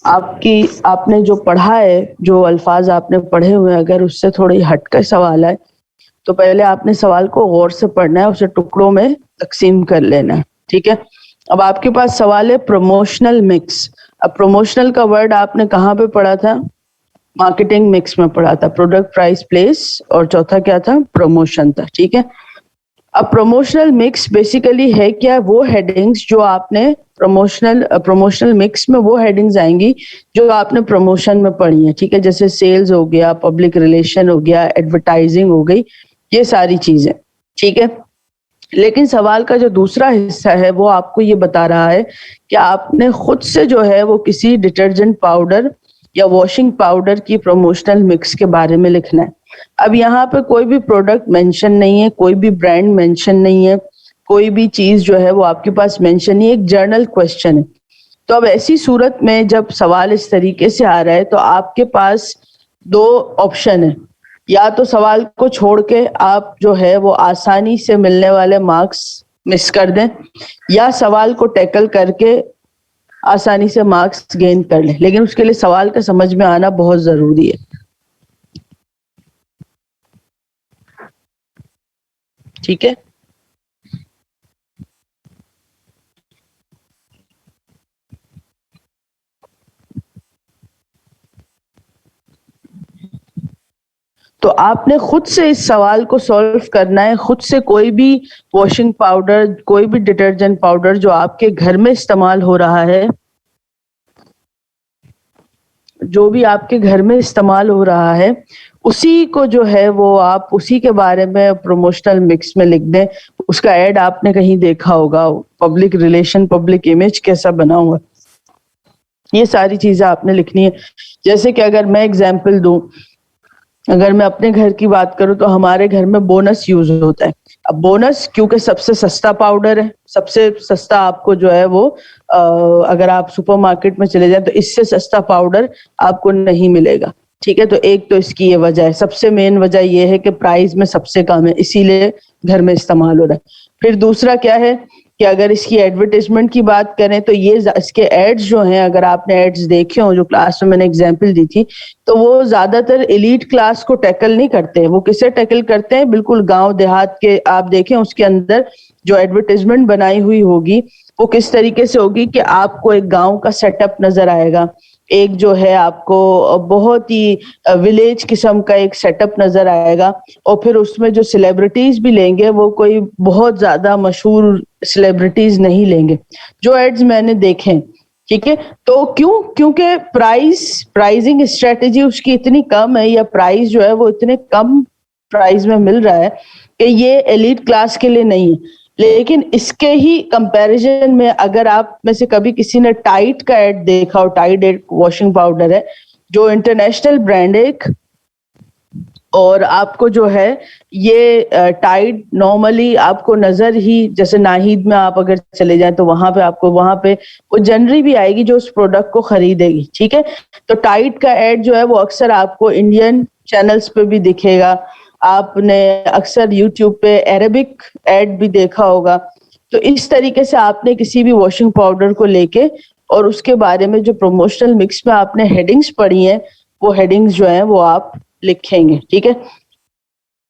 आपने जो पढ़ा है, जो अल्फाज आपने पढ़े हुए हैं, अगर उससे थोड़ी हटकर सवाल है तो पहले आपने सवाल को गौर से पढ़ना है, उसे टुकड़ों में तकसीम कर लेना है। ठीक है, अब आपके पास सवाल है प्रमोशनल मिक्स। अब प्रमोशनल का वर्ड आपने कहाँ पे पढ़ा था? मार्केटिंग मिक्स में पढ़ा था, प्रोडक्ट, प्राइस, प्लेस, और चौथा क्या था? प्रमोशन था। ठीक है, अब प्रमोशनल मिक्स बेसिकली है क्या? वो हेडिंग्स जो आपने प्रमोशनल मिक्स में वो हेडिंग्स आएंगी जो आपने प्रमोशन में पढ़ी है। ठीक है, जैसे सेल्स हो गया, पब्लिक रिलेशन हो गया, एडवर्टाइजिंग हो गई, ये सारी चीजें। ठीक है, लेकिन सवाल का जो दूसरा हिस्सा है वो आपको ये बता रहा है कि आपने खुद से जो है वो किसी डिटर्जेंट पाउडर या वॉशिंग पाउडर की प्रमोशनल मिक्स के बारे में लिखना है। अब यहाँ पे कोई भी प्रोडक्ट मेंशन नहीं है, कोई भी ब्रांड मेंशन नहीं है, कोई भी चीज जो है वो आपके पास मेंशन नहीं है, एक जर्नल क्वेश्चन है। तो अब ऐसी सूरत में जब सवाल इस तरीके से आ रहा है तो आपके पास दो ऑप्शन है, या तो सवाल को छोड़ के आप जो है वो आसानी से मिलने वाले मार्क्स मिस कर दें, या सवाल को टैकल करके आसानी से मार्क्स गेन कर लें, लेकिन उसके लिए सवाल का समझ में आना बहुत जरूरी है। ठीक है, तो आपने खुद से इस सवाल को सॉल्व करना है। खुद से कोई भी वॉशिंग पाउडर, कोई भी डिटर्जेंट पाउडर जो आपके घर में इस्तेमाल हो रहा है, जो भी आपके घर में इस्तेमाल हो रहा है, उसी को जो है वो आप उसी के बारे में प्रमोशनल मिक्स में लिख दें। उसका एड आपने कहीं देखा होगा, पब्लिक रिलेशन, पब्लिक इमेज कैसा बना हुआ, ये सारी चीजें आपने लिखनी है। जैसे कि अगर मैं एग्जांपल दूं, अगर मैं अपने घर की बात करूं तो हमारे घर में बोनस यूज होता है। अब बोनस क्योंकि सबसे सस्ता पाउडर है, सबसे सस्ता आपको जो है वो अगर आप सुपरमार्केट में चले जाए तो इससे सस्ता पाउडर आपको नहीं मिलेगा। ठीक है, तो एक तो इसकी ये वजह है, सबसे मेन वजह ये है कि प्राइस में सबसे कम है, इसीलिए घर में इस्तेमाल हो रहा है। फिर दूसरा क्या है कि अगर इसकी एडवर्टाइजमेंट की बात करें तो ये इसके एड्स जो हैं, अगर आपने एड्स देखे हो जो क्लास में मैंने एग्जांपल दी थी, तो वो ज्यादातर एलीट क्लास को टैकल नहीं करते हैं। वो किसे टैकल करते हैं? बिल्कुल गांव देहात के। आप देखें उसके अंदर जो एडवर्टाइजमेंट बनाई हुई होगी वो किस तरीके से होगी कि आपको एक गांव का सेटअप नजर आएगा, एक जो है आपको बहुत ही विलेज किस्म का एक सेटअप नजर आएगा, और फिर उसमें जो सेलिब्रिटीज भी लेंगे वो कोई बहुत ज्यादा मशहूर सेलिब्रिटीज नहीं लेंगे, जो एड्स मैंने देखे। ठीक है, तो क्योंकि प्राइसिंग स्ट्रेटेजी उसकी इतनी कम है, या प्राइस जो है वो इतने कम प्राइस में मिल रहा है कि ये एलीट क्लास के लिए नहीं है। लेकिन इसके ही कंपैरिजन में अगर आप में से कभी किसी ने टाइड का एड देखा हो, टाइड एक वॉशिंग पाउडर है जो इंटरनेशनल ब्रांड है एक, और आपको जो है ये टाइड नॉर्मली आपको नजर ही, जैसे नाहिद में आप अगर चले जाएं तो वहां पे वो जनरी भी आएगी जो उस प्रोडक्ट को खरीदेगी। ठीक है, तो टाइड का एड जो है वो अक्सर आपको इंडियन चैनल्स पे भी दिखेगा, आपने अक्सर यूट्यूब पे अरेबिक एड भी देखा होगा। तो इस तरीके से आपने किसी भी वॉशिंग पाउडर को लेके और उसके बारे में जो प्रमोशनल मिक्स में आपने हेडिंग्स पढ़ी हैं, वो हेडिंग्स जो है वो आप लिखेंगे। ठीक है,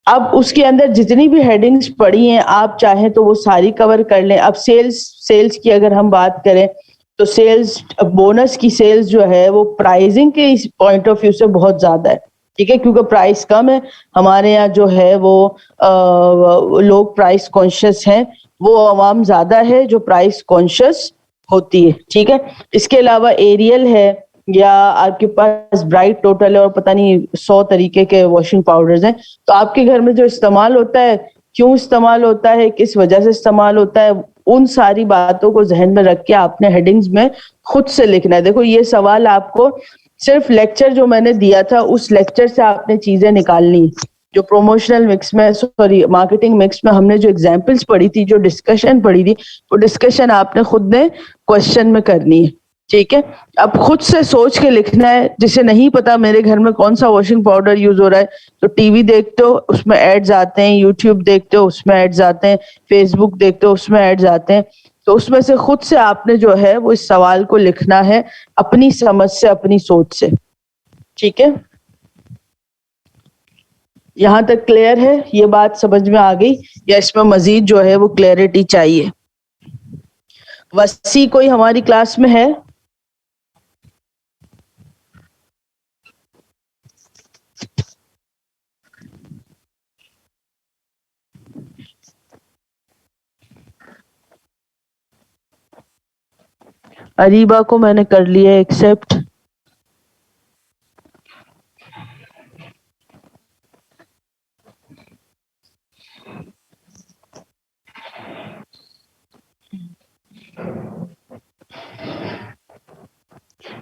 अब उसके अंदर जितनी भी हेडिंग्स पढ़ी हैं आप चाहें तो वो सारी कवर कर लें। अब सेल्स की अगर हम बात करें तो सेल्स, बोनस की सेल्स जो है वो प्राइसिंग के पॉइंट ऑफ व्यू से बहुत ज्यादा है। ठीक है, क्योंकि प्राइस कम है हमारे यहाँ, जो है वो लोग प्राइस कॉन्शियस हैं, वो अवाम ज्यादा है जो प्राइस कॉन्शियस होती है। ठीक है, इसके अलावा एरियल है, या आपके पास ब्राइट टोटल है, और पता नहीं 100 तरीके के वॉशिंग पाउडर्स हैं। तो आपके घर में जो इस्तेमाल होता है, क्यों इस्तेमाल होता है, किस वजह से इस्तेमाल होता है, उन सारी बातों को जहन में रख के आपने हेडिंग्स में खुद से लिखना है। देखो ये सवाल आपको सिर्फ लेक्चर जो मैंने दिया था उस लेक्चर से आपने चीजें निकालनी है। जो प्रमोशनल मिक्स में, सॉरी मार्केटिंग मिक्स में हमने जो एग्जांपल्स पढ़ी थी, जो डिस्कशन पढ़ी थी, वो डिस्कशन आपने खुद ने क्वेश्चन में करनी है। ठीक है, अब खुद से सोच के लिखना है। जिसे नहीं पता मेरे घर में कौन सा वॉशिंग पाउडर यूज हो रहा है, तो टीवी देखते हो उसमें एड्स आते हैं, यूट्यूब देखते हो उसमें एड्स आते हैं, फेसबुक देखते हो उसमें एड्स आते हैं, तो उसमें से खुद से आपने जो है वो इस सवाल को लिखना है अपनी समझ से, अपनी सोच से। ठीक है, यहां तक क्लियर है? ये बात समझ में आ गई या इसमें मजीद जो है वो क्लैरिटी चाहिए? वसी कोई हमारी क्लास में है? अरीबा को मैंने कर लिया एक्सेप्ट।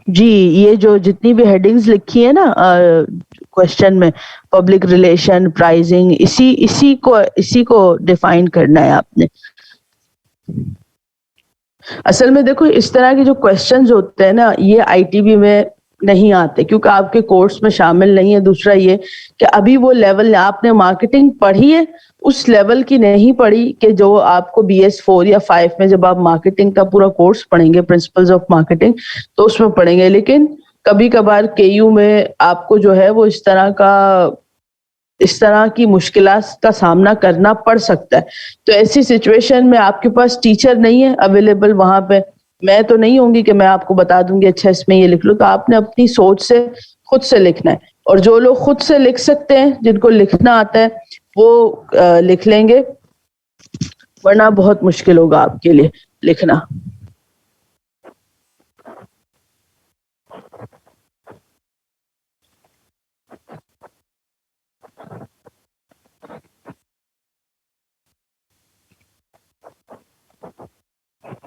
जी, ये जो जितनी भी हेडिंग्स लिखी है ना क्वेश्चन में, पब्लिक रिलेशन, प्राइसिंग, इसी को डिफाइन करना है आपने। असल में देखो, इस तरह के जो क्वेश्चंस होते हैं ना, ये आईटीबी में नहीं आते क्योंकि आपके कोर्स में शामिल नहीं है। दूसरा ये कि अभी वो लेवल आपने मार्केटिंग पढ़ी है, उस लेवल की नहीं पढ़ी कि जो आपको BS4 या 5 में जब आप मार्केटिंग का पूरा कोर्स पढ़ेंगे, प्रिंसिपल्स ऑफ मार्केटिंग, तो उसमें पढ़ेंगे। लेकिन कभी कभार केयू में आपको जो है वो इस तरह की मुश्किलात का सामना करना पड़ सकता है। तो ऐसी सिचुएशन में आपके पास टीचर नहीं है अवेलेबल वहां पे, मैं तो नहीं होंगी कि मैं आपको बता दूंगी अच्छा इसमें ये लिख लो। तो आपने अपनी सोच से खुद से लिखना है, और जो लोग खुद से लिख सकते हैं, जिनको लिखना आता है, वो लिख लेंगे, वरना बहुत मुश्किल होगा आपके लिए लिखना।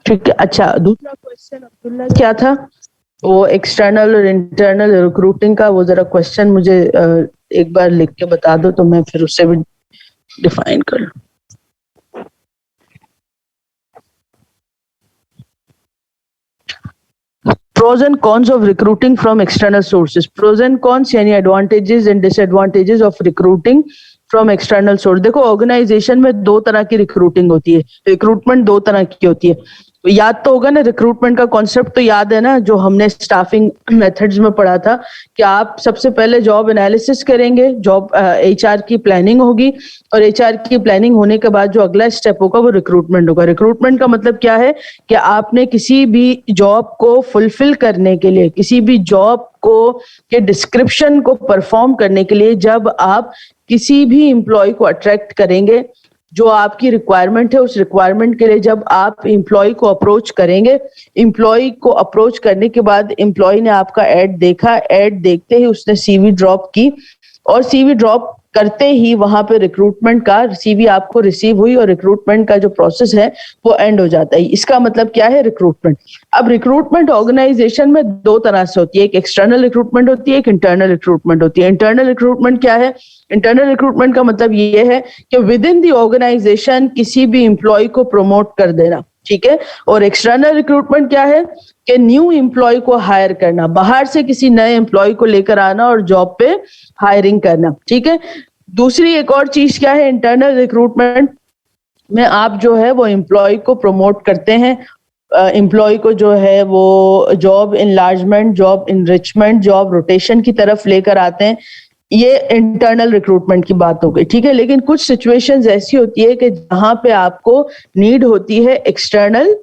ठीक है, अच्छा, दूसरा क्वेश्चन अब्दुल्ला क्या था? वो एक्सटर्नल और इंटरनल रिक्रूटिंग का, वो जरा क्वेश्चन मुझे एक बार लिख के बता दो तो मैं फिर उससे भी डिफाइन कर लूं। Pros and cons of recruiting from external sources. Pros and cons यानी advantages and disadvantages of recruiting from external source. देखो, ऑर्गेनाइजेशन में दो तरह की रिक्रूटिंग होती है, रिक्रूटमेंट दो तरह की होती है। याद तो होगा ना, रिक्रूटमेंट का कॉन्सेप्ट तो याद है ना, जो हमने स्टाफिंग मेथड्स में पढ़ा था कि आप सबसे पहले जॉब एनालिसिस करेंगे, जॉब HR की प्लानिंग होगी, और HR की प्लानिंग होने के बाद जो अगला स्टेप होगा वो रिक्रूटमेंट होगा। रिक्रूटमेंट का मतलब क्या है कि आपने किसी भी जॉब को फुलफिल करने के लिए, किसी भी जॉब को के डिस्क्रिप्शन को परफॉर्म करने के लिए, जब आप किसी भी एम्प्लॉय को अट्रैक्ट करेंगे, जो आपकी रिक्वायरमेंट है, उस रिक्वायरमेंट के लिए जब आप एम्प्लॉय को अप्रोच करेंगे, एम्प्लॉय को अप्रोच करने के बाद एम्प्लॉय ने आपका एड देखा, एड देखते ही उसने CV ड्रॉप की, और CV ड्रॉप करते ही वहां पे रिक्रूटमेंट का CV आपको रिसीव हुई, और रिक्रूटमेंट का जो प्रोसेस है वो एंड हो जाता है। इसका मतलब क्या है? रिक्रूटमेंट। अब रिक्रूटमेंट ऑर्गेनाइजेशन में दो तरह से होती है, एक एक्सटर्नल रिक्रूटमेंट होती है, एक इंटरनल रिक्रूटमेंट होती है। इंटरनल रिक्रूटमेंट क्या है? इंटरनल रिक्रूटमेंट का मतलब ये है कि विद इन द ऑर्गेनाइजेशन किसी भी एम्प्लॉय को प्रमोट कर देना, ठीक है। और एक्सटर्नल रिक्रूटमेंट क्या है? कि न्यू एम्प्लॉय को हायर करना, बाहर से किसी नए एम्प्लॉय को लेकर आना और जॉब पे हायरिंग करना, ठीक है। दूसरी एक और चीज क्या है? इंटरनल रिक्रूटमेंट में आप जो है वो एम्प्लॉय को प्रमोट करते हैं, एम्प्लॉय को जो है वो job enlargement, job enrichment, job rotation की तरफ लेकर आते हैं। ये इंटरनल रिक्रूटमेंट की बात हो गई, ठीक है। लेकिन कुछ सिचुएशंस ऐसी होती है कि जहां पे आपको नीड होती है एक्सटर्नल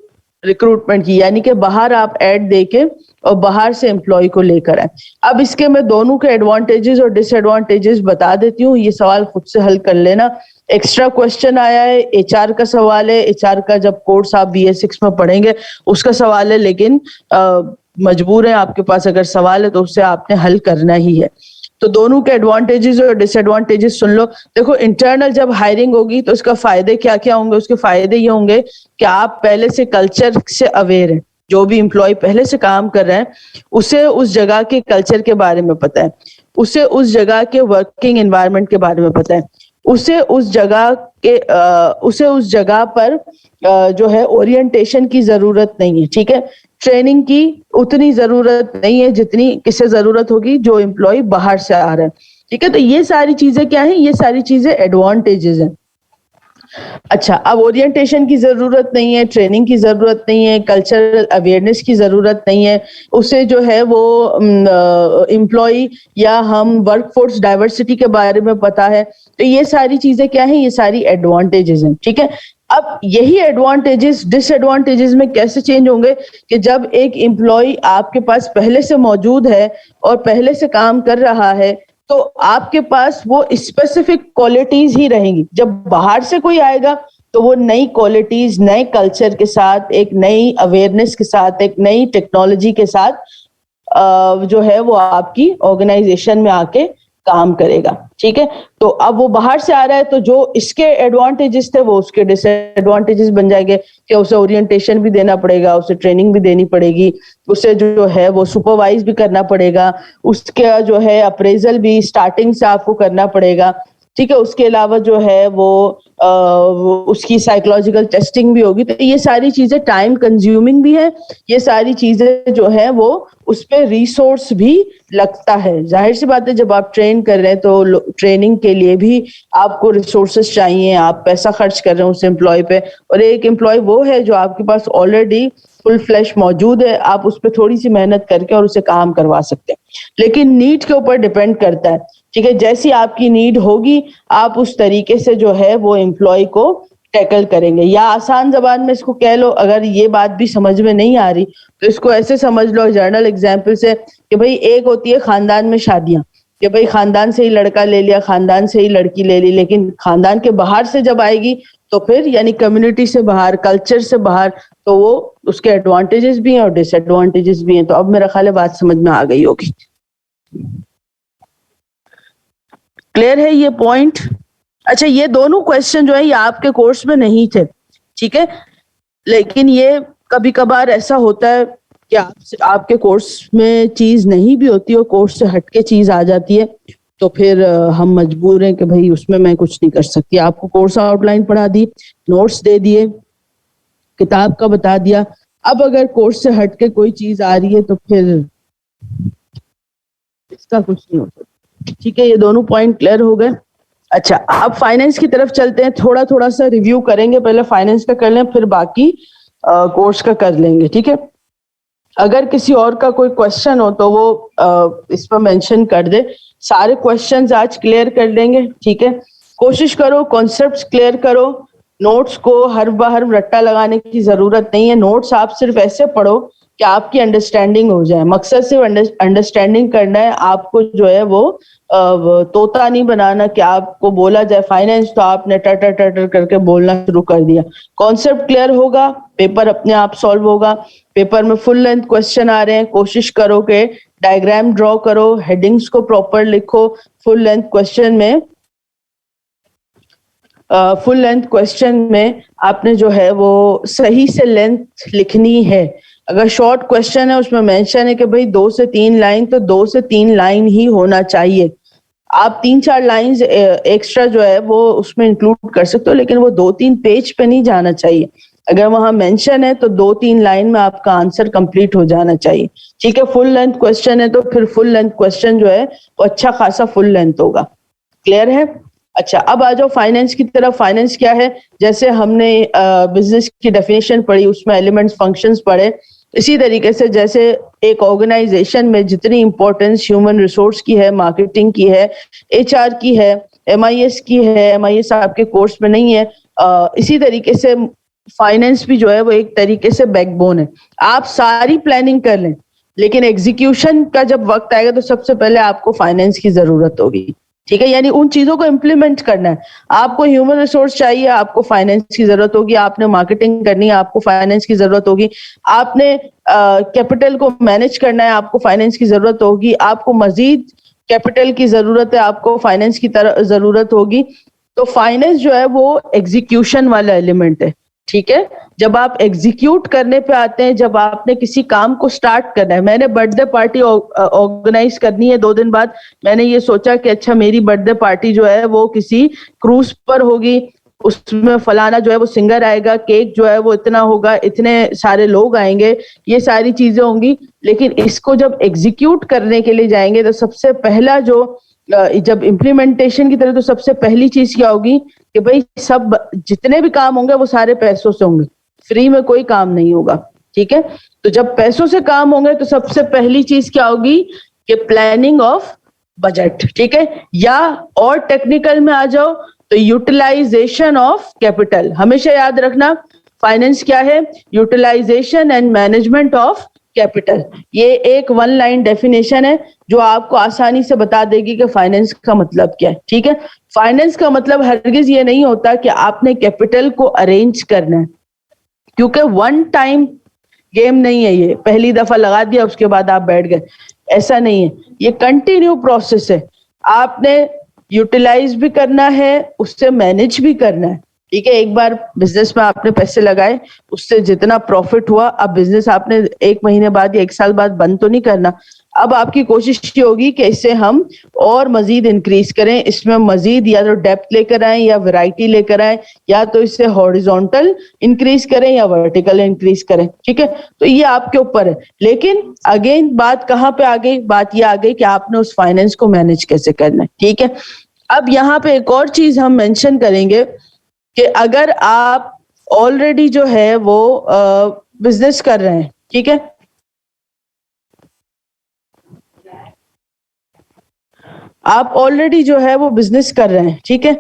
रिक्रूटमेंट की, यानी कि बाहर आप एड देके और बाहर से एम्प्लॉय को लेकर आए। अब इसके मैं दोनों के एडवांटेजेस और डिसएडवांटेजेस बता देती हूँ, ये सवाल खुद से हल कर लेना। एक्स्ट्रा क्वेश्चन आया है, HR का सवाल है, HR का जब कोर्स आप BS6 में पढ़ेंगे उसका सवाल है, लेकिन मजबूर है, आपके पास अगर सवाल है तो उससे आपने हल करना ही है। तो दोनों के एडवांटेजेस और डिसएडवांटेजेस सुन लो। देखो, इंटरनल जब हायरिंग होगी तो उसका फायदे क्या क्या होंगे? उसके फायदे ये होंगे कि आप पहले से कल्चर से अवेयर हैं, जो भी एम्प्लॉय पहले से काम कर रहे हैं उसे उस जगह के कल्चर के बारे में पता है, उसे उस जगह के वर्किंग एनवायरनमेंट के बारे में पता है, उसे उस जगह पर जो है ओरिएंटेशन की जरूरत नहीं है, ठीक है। ट्रेनिंग की उतनी जरूरत नहीं है जितनी किसे जरूरत होगी जो एम्प्लॉय बाहर से आ रहा है, ठीक है। तो ये सारी चीजें क्या है? ये सारी चीजें एडवांटेजेस हैं। अच्छा, अब ओरिएंटेशन की जरूरत नहीं है, ट्रेनिंग की जरूरत नहीं है, कल्चरल अवेयरनेस की जरूरत नहीं है, उसे जो है वो एम्प्लॉय या हम वर्कफोर्स डाइवर्सिटी के बारे में पता है। तो ये सारी चीजें क्या है, ये सारी एडवांटेजेस हैं, ठीक है। अब यही एडवांटेजेस डिसएडवांटेजेस में कैसे चेंज होंगे कि जब एक एम्प्लॉय आपके पास पहले से मौजूद है और पहले से काम कर रहा है, तो आपके पास वो स्पेसिफिक क्वालिटीज ही रहेंगी। जब बाहर से कोई आएगा तो वो नई क्वालिटीज, नए कल्चर के साथ, एक नई अवेयरनेस के साथ, एक नई टेक्नोलॉजी के साथ जो है वो आपकी ऑर्गेनाइजेशन में आके काम करेगा, ठीक है। तो अब वो बाहर से आ रहा है, तो जो इसके एडवांटेजेस थे वो उसके डिसएडवांटेजेस बन जाएंगे कि उसे ओरिएंटेशन भी देना पड़ेगा, उसे ट्रेनिंग भी देनी पड़ेगी, उसे जो है वो सुपरवाइज भी करना पड़ेगा, उसका जो है अप्रेजल भी स्टार्टिंग से आपको करना पड़ेगा, ठीक है। उसके अलावा जो है वो उसकी साइकोलॉजिकल टेस्टिंग भी होगी। तो ये सारी चीजें टाइम कंज्यूमिंग भी है, ये सारी चीजें जो है वो उस पर रिसोर्स भी लगता है। जाहिर सी बात है, जब आप ट्रेन कर रहे हैं तो ट्रेनिंग के लिए भी आपको रिसोर्सेस चाहिए, आप पैसा खर्च कर रहे हैं उस एम्प्लॉय पे, और एक एम्प्लॉय वो है जो आपके पास ऑलरेडी फुल फ्लैश मौजूद है, आप उस पर थोड़ी सी मेहनत करके और उसे काम करवा सकते हैं। लेकिन नीड के ऊपर डिपेंड करता है, ठीक है। जैसी आपकी नीड होगी आप उस तरीके से जो है वो एम्प्लॉय को टैकल करेंगे। या आसान जबान में इसको कह लो, अगर ये बात भी समझ में नहीं आ रही तो इसको ऐसे समझ लो जर्नल एग्जाम्पल से, कि भाई एक होती है खानदान में शादियां, कि भाई खानदान से ही लड़का ले लिया, खानदान से ही लड़की ले ली, लेकिन खानदान के बाहर से जब आएगी तो फिर यानी कम्युनिटी से बाहर, कल्चर से बाहर, तो वो उसके एडवांटेजेस भी हैं और डिसएडवांटेजेस भी हैं। तो अब मेरा ख्याल है बात समझ में आ गई होगी। क्लियर है ये पॉइंट? अच्छा, ये दोनों क्वेश्चन जो है ये आपके कोर्स में नहीं थे, ठीक है, लेकिन ये कभी कभार ऐसा होता है कि आपके कोर्स में चीज नहीं भी होती और कोर्स से हटके चीज आ जाती है, तो फिर हम मजबूर हैं कि भाई उसमें मैं कुछ नहीं कर सकती। आपको कोर्स आउटलाइन पढ़ा दी, नोट्स दे दिए, किताब का बता दिया, अब अगर कोर्स से हटके कोई चीज आ रही है तो फिर इसका कुछ नहीं होता, ठीक है। ये दोनों पॉइंट क्लियर हो गए। अच्छा, अब फाइनेंस की तरफ चलते हैं, थोड़ा थोड़ा सा रिव्यू करेंगे, पहले फाइनेंस का कर लें फिर बाकी कोर्स का कर लेंगे, ठीक है। अगर किसी और का कोई क्वेश्चन हो तो वो इस पर मेंशन कर दे। सारे क्वेश्चंस आज क्लियर कर लेंगे, ठीक है। कोशिश करो कॉन्सेप्ट्स क्लियर करो, नोट्स को हर बार रट्टा लगाने की जरूरत नहीं है। नोट्स आप सिर्फ ऐसे पढ़ो कि आपकी अंडरस्टैंडिंग हो जाए, मकसद सिर्फ अंडरस्टैंडिंग करना है आपको, जो है वो तोता नहीं बनाना कि आपको बोला जाए फाइनेंस तो आपने टटर टटर करके बोलना शुरू कर दिया। कॉन्सेप्ट क्लियर होगा, पेपर अपने आप सॉल्व होगा। पेपर में फुल लेंथ क्वेश्चन आ रहे हैं, कोशिश करो कि डायग्राम ड्रॉ करो, हेडिंग्स को प्रॉपर लिखो। फुल लेंथ क्वेश्चन में आपने जो है वो सही से लेंथ लिखनी है। अगर शॉर्ट क्वेश्चन है उसमें मेंशन है कि भाई 2 से 3 लाइन, तो 2 से 3 लाइन ही होना चाहिए। आप 3-4 लाइंस एक्स्ट्रा जो है वो उसमें इंक्लूड कर सकते हो, लेकिन वो 2-3 पेज पे नहीं जाना चाहिए। अगर वहां मेंशन है तो 2-3 लाइन में आपका आंसर कंप्लीट हो जाना चाहिए, ठीक है। फुल लेंथ क्वेश्चन है तो फिर फुल लेंथ क्वेश्चन जो है वो अच्छा खासा फुल लेंथ होगा। क्लियर है? अच्छा, अब आ जाओ फाइनेंस की तरफ। फाइनेंस क्या है? जैसे हमने बिजनेस की डेफिनेशन पढ़ी, उसमें एलिमेंट्स, फंक्शंस पढ़े, इसी तरीके से जैसे एक ऑर्गेनाइजेशन में जितनी इंपॉर्टेंस ह्यूमन रिसोर्स की है, मार्केटिंग की है, एचआर की है, एमआईएस की है, एमआईएस आपके कोर्स में नहीं है, इसी तरीके से फाइनेंस भी जो है वो एक तरीके से बैकबोन है। आप सारी प्लानिंग कर लें, लेकिन एग्जीक्यूशन का जब वक्त आएगा तो सबसे पहले आपको फाइनेंस की जरूरत होगी, ठीक है। यानी उन चीजों को इम्प्लीमेंट करना है। आपको ह्यूमन रिसोर्स चाहिए, आपको फाइनेंस की जरूरत होगी। आपने मार्केटिंग करनी है, आपको फाइनेंस की जरूरत होगी। आपने कैपिटल को मैनेज करना है, आपको फाइनेंस की जरूरत होगी। आपको मजीद कैपिटल की जरूरत है, आपको फाइनेंस की तरह जरूरत होगी। तो फाइनेंस जो है वो एग्जीक्यूशन वाला एलिमेंट है, ठीक है। जब आप एग्जीक्यूट करने पे आते हैं, जब आपने किसी काम को स्टार्ट करना है, मैंने बर्थडे पार्टी ऑर्गेनाइज करनी है 2 दिन बाद, मैंने ये सोचा कि अच्छा मेरी बर्थडे पार्टी जो है वो किसी क्रूज पर होगी, उसमें फलाना जो है वो सिंगर आएगा, केक जो है वो इतना होगा, इतने सारे लोग आएंगे, ये सारी चीजें होंगी। लेकिन इसको जब एग्जीक्यूट करने के लिए जाएंगे तो सबसे पहला जो जब इम्प्लीमेंटेशन की तरह, तो सबसे पहली चीज क्या होगी कि भाई सब जितने भी काम होंगे वो सारे पैसों से होंगे, फ्री में कोई काम नहीं होगा, ठीक है। तो जब पैसों से काम होंगे तो सबसे पहली चीज क्या होगी कि प्लानिंग ऑफ बजट, ठीक है। या और टेक्निकल में आ जाओ तो यूटिलाइजेशन ऑफ कैपिटल। हमेशा याद रखना फाइनेंस क्या है, utilisation and management of capital. ये एक वन लाइन डेफिनेशन है जो आपको आसानी से बता देगी कि फाइनेंस का मतलब क्या है, ठीक है। फाइनेंस का मतलब हरगिज ये नहीं होता कि आपने कैपिटल को अरेंज करना है, क्योंकि वन टाइम गेम नहीं है ये, पहली दफा लगा दिया उसके बाद आप बैठ गए, ऐसा नहीं है। ये कंटिन्यू प्रोसेस है, आपने यूटिलाइज भी करना है, उससे मैनेज भी करना है, ठीक है। एक बार बिजनेस में आपने पैसे लगाए, उससे जितना प्रॉफिट हुआ, अब बिजनेस आपने 1 महीने बाद या 1 साल बाद बंद तो नहीं करना। अब आपकी कोशिश ये होगी कि इसे हम और मजीद इंक्रीज करें, इसमें मजीद या तो डेप्थ लेकर आए या वैरायटी लेकर आए, या तो इसे हॉरिजॉन्टल इंक्रीज करें या वर्टिकल इंक्रीज करें, ठीक है। तो ये आपके ऊपर है। लेकिन अगेन बात कहाँ पे आ गई, बात ये आ गई कि आपने उस फाइनेंस को मैनेज कैसे करना है, ठीक है। अब यहाँ पे एक और चीज हम मेंशन करेंगे कि अगर आप ऑलरेडी जो है वो बिजनेस कर रहे हैं, ठीक है, आप ऑलरेडी जो है वो बिजनेस कर रहे हैं, ठीक है।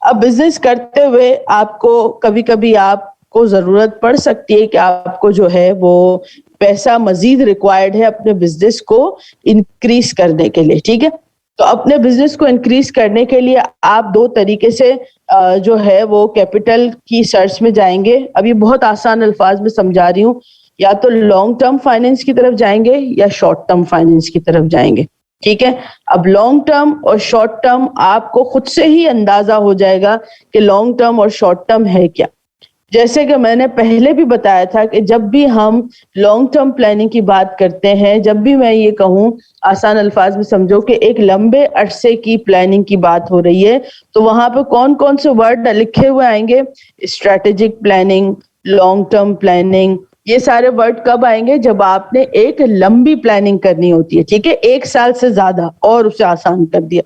अब बिजनेस करते हुए आपको कभी कभी आपको जरूरत पड़ सकती है कि आपको जो है वो पैसा मजीद रिक्वायर्ड है अपने बिजनेस को इंक्रीज करने के लिए, ठीक है। तो अपने बिजनेस को इंक्रीज करने के लिए आप 2 तरीके से जो है वो कैपिटल की सर्च में जाएंगे। अभी बहुत आसान अल्फाज में समझा रही हूँ, या तो लॉन्ग टर्म फाइनेंस की तरफ जाएंगे या शॉर्ट टर्म फाइनेंस की तरफ जाएंगे, ठीक है। अब लॉन्ग टर्म और शॉर्ट टर्म आपको खुद से ही अंदाजा हो जाएगा कि लॉन्ग टर्म और शॉर्ट टर्म है क्या। जैसे कि मैंने पहले भी बताया था कि जब भी हम लॉन्ग टर्म प्लानिंग की बात करते हैं, जब भी मैं ये कहूँ आसान अल्फाज में समझो कि एक लंबे अरसे की प्लानिंग की बात हो रही है, तो वहां पे कौन कौन से वर्ड लिखे हुए आएंगे, strategic planning, long term planning. ये सारे वर्ड कब आएंगे, जब आपने एक लंबी प्लानिंग करनी होती है, ठीक है, 1 साल से ज्यादा, और उसे आसान कर दिया,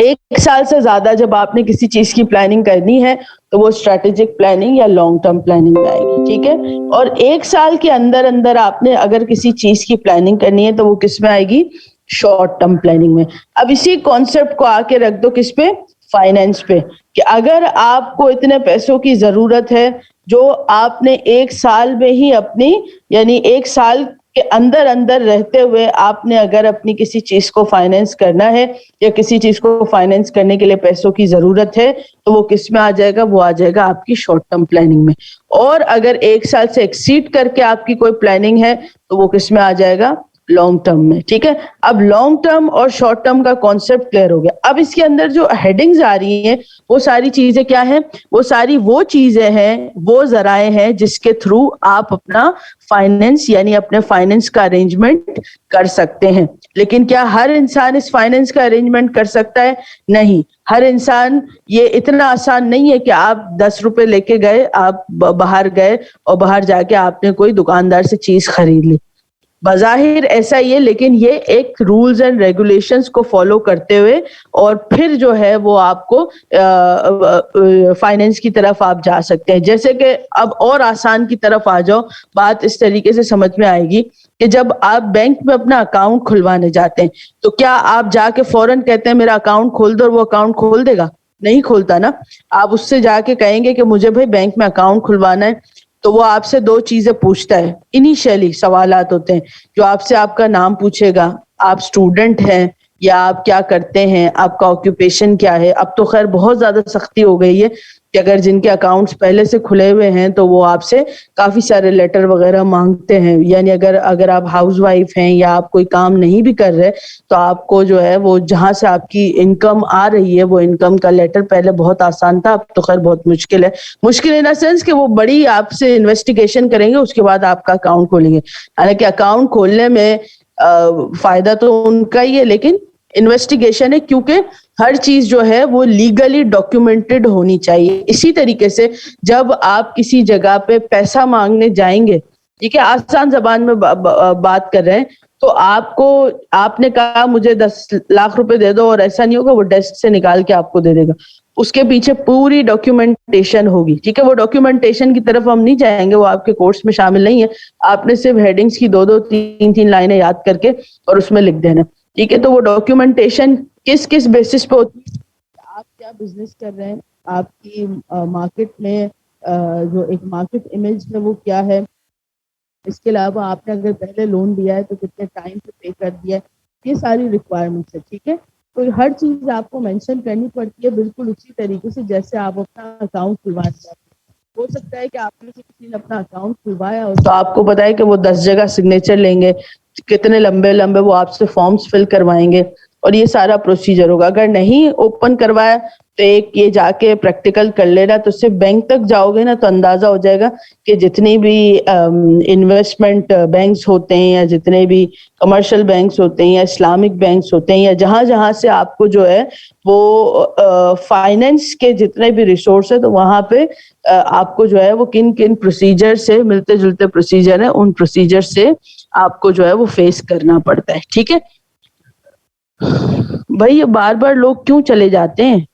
1 साल से ज्यादा जब आपने किसी चीज की प्लानिंग करनी है तो वो स्ट्रेटेजिक प्लानिंग या लॉन्ग टर्म प्लानिंग में आएगी, ठीक है। और 1 साल के अंदर अंदर आपने अगर किसी चीज की प्लानिंग करनी है तो वो किस में आएगी, शॉर्ट टर्म प्लानिंग में। अब इसी कॉन्सेप्ट को आके रख दो किस पे, फाइनेंस पे, कि अगर आपको इतने पैसों की जरूरत है जो आपने 1 साल में ही अपनी, यानी 1 साल के अंदर अंदर रहते हुए आपने अगर अपनी किसी चीज को फाइनेंस करना है या किसी चीज को फाइनेंस करने के लिए पैसों की जरूरत है, तो वो किस में आ जाएगा, वो आ जाएगा आपकी शॉर्ट टर्म प्लानिंग में। और अगर 1 साल से एक्सीड करके आपकी कोई प्लानिंग है तो वो किस में आ जाएगा, लॉन्ग टर्म में, ठीक है। अब लॉन्ग टर्म और शॉर्ट टर्म का कॉन्सेप्ट क्लियर हो गया। अब इसके अंदर जो हेडिंग्स आ रही हैं वो सारी चीजें क्या है, वो सारी वो चीजें हैं, वो जराए हैं जिसके थ्रू आप अपना फाइनेंस यानी अपने फाइनेंस का अरेंजमेंट कर सकते हैं। लेकिन क्या हर इंसान इस फाइनेंस का अरेंजमेंट कर सकता है, नहीं। हर इंसान, ये इतना आसान नहीं है कि आप 10 रुपए लेके गए, आप बाहर गए और बाहर जाके आपने कोई दुकानदार से चीज खरीद ली, बज़ाहिर ऐसा ही है, लेकिन ये एक रूल्स एंड रेगुलेशंस को फॉलो करते हुए और फिर जो है वो आपको फाइनेंस की तरफ आप जा सकते हैं। जैसे कि अब और आसान की तरफ आ जाओ, बात इस तरीके से समझ में आएगी कि जब आप बैंक में अपना अकाउंट खुलवाने जाते हैं तो क्या आप जाके फौरन कहते हैं मेरा अकाउंट खोल दो और वो अकाउंट खोल देगा, नहीं खोलता ना। आप उससे जाके कहेंगे कि मुझे भाई बैंक में अकाउंट खुलवाना है, तो वो आपसे 2 चीजें पूछता है, इनिशियली सवालात होते हैं जो आपसे, आपका नाम पूछेगा, आप स्टूडेंट हैं या आप क्या करते हैं, आपका ऑक्यूपेशन क्या है। अब तो खैर बहुत ज्यादा सख्ती हो गई है कि अगर जिनके अकाउंट्स पहले से खुले हुए हैं तो वो आपसे काफी सारे लेटर वगैरह मांगते हैं, यानी अगर आप हाउसवाइफ हैं या आप कोई काम नहीं भी कर रहे तो आपको जो है वो जहां से आपकी इनकम आ रही है वो इनकम का लेटर, पहले बहुत आसान था, अब तो खैर बहुत मुश्किल है। मुश्किल इन द सेंस कि वो बड़ी आपसे इन्वेस्टिगेशन करेंगे, उसके बाद आपका अकाउंट खोलेंगे। हालांकि अकाउंट खोलने में फायदा तो उनका ही है, लेकिन इन्वेस्टिगेशन है, क्योंकि हर चीज जो है वो लीगली डॉक्यूमेंटेड होनी चाहिए। इसी तरीके से जब आप किसी जगह पे पैसा मांगने जाएंगे, ठीक है, आसान जबान में बात कर रहे हैं, तो आपको, आपने कहा मुझे 10 लाख रुपए दे दो, और ऐसा नहीं होगा वो डेस्क से निकाल के आपको दे देगा। उसके पीछे पूरी डॉक्यूमेंटेशन होगी, ठीक है। वो डॉक्यूमेंटेशन की तरफ हम नहीं जाएंगे, वो आपके कोर्स में शामिल नहीं है। आपने सिर्फ हेडिंग्स की 2-2 3-3 लाइनें याद करके और उसमें लिख देना, ठीक है। तो वो डॉक्यूमेंटेशन किस किस बेसिस पे होती है, आप क्या बिजनेस कर रहे हैं, आपकी मार्केट में जो एक मार्केट इमेज है वो क्या है, इसके अलावा आपने अगर पहले लोन लिया है तो कितने टाइम पे पे कर दिया है, ये सारी रिक्वायरमेंट्स है, ठीक है। तो हर चीज आपको मेंशन करनी पड़ती है बिल्कुल उसी तरीके से जैसे आप अपना अकाउंट खुलवाना चाहते हैं। हो सकता है कि आपने से किसी ने अपना अकाउंट खुलवाया हो तो आपको पता है कि वो 10 जगह सिग्नेचर लेंगे, कितने लंबे लंबे वो आपसे फॉर्म्स फिल करवाएंगे, और ये सारा प्रोसीजर होगा। अगर नहीं ओपन करवाया तो एक ये जाके प्रैक्टिकल कर लेना, तो सिर्फ बैंक तक जाओगे ना तो अंदाजा हो जाएगा कि जितनी भी इन्वेस्टमेंट बैंक्स होते हैं, या जितने भी कमर्शियल बैंक्स होते हैं, या इस्लामिक बैंक्स होते हैं, या जहां जहां से आपको जो है वो फाइनेंस के जितने भी रिसोर्स है, तो वहां पे आपको जो है वो किन किन प्रोसीजर से, मिलते जुलते प्रोसीजर है, उन प्रोसीजर से आपको जो है वो फेस करना पड़ता है, ठीक है। भाई ये बार बार लोग क्यों चले जाते हैं?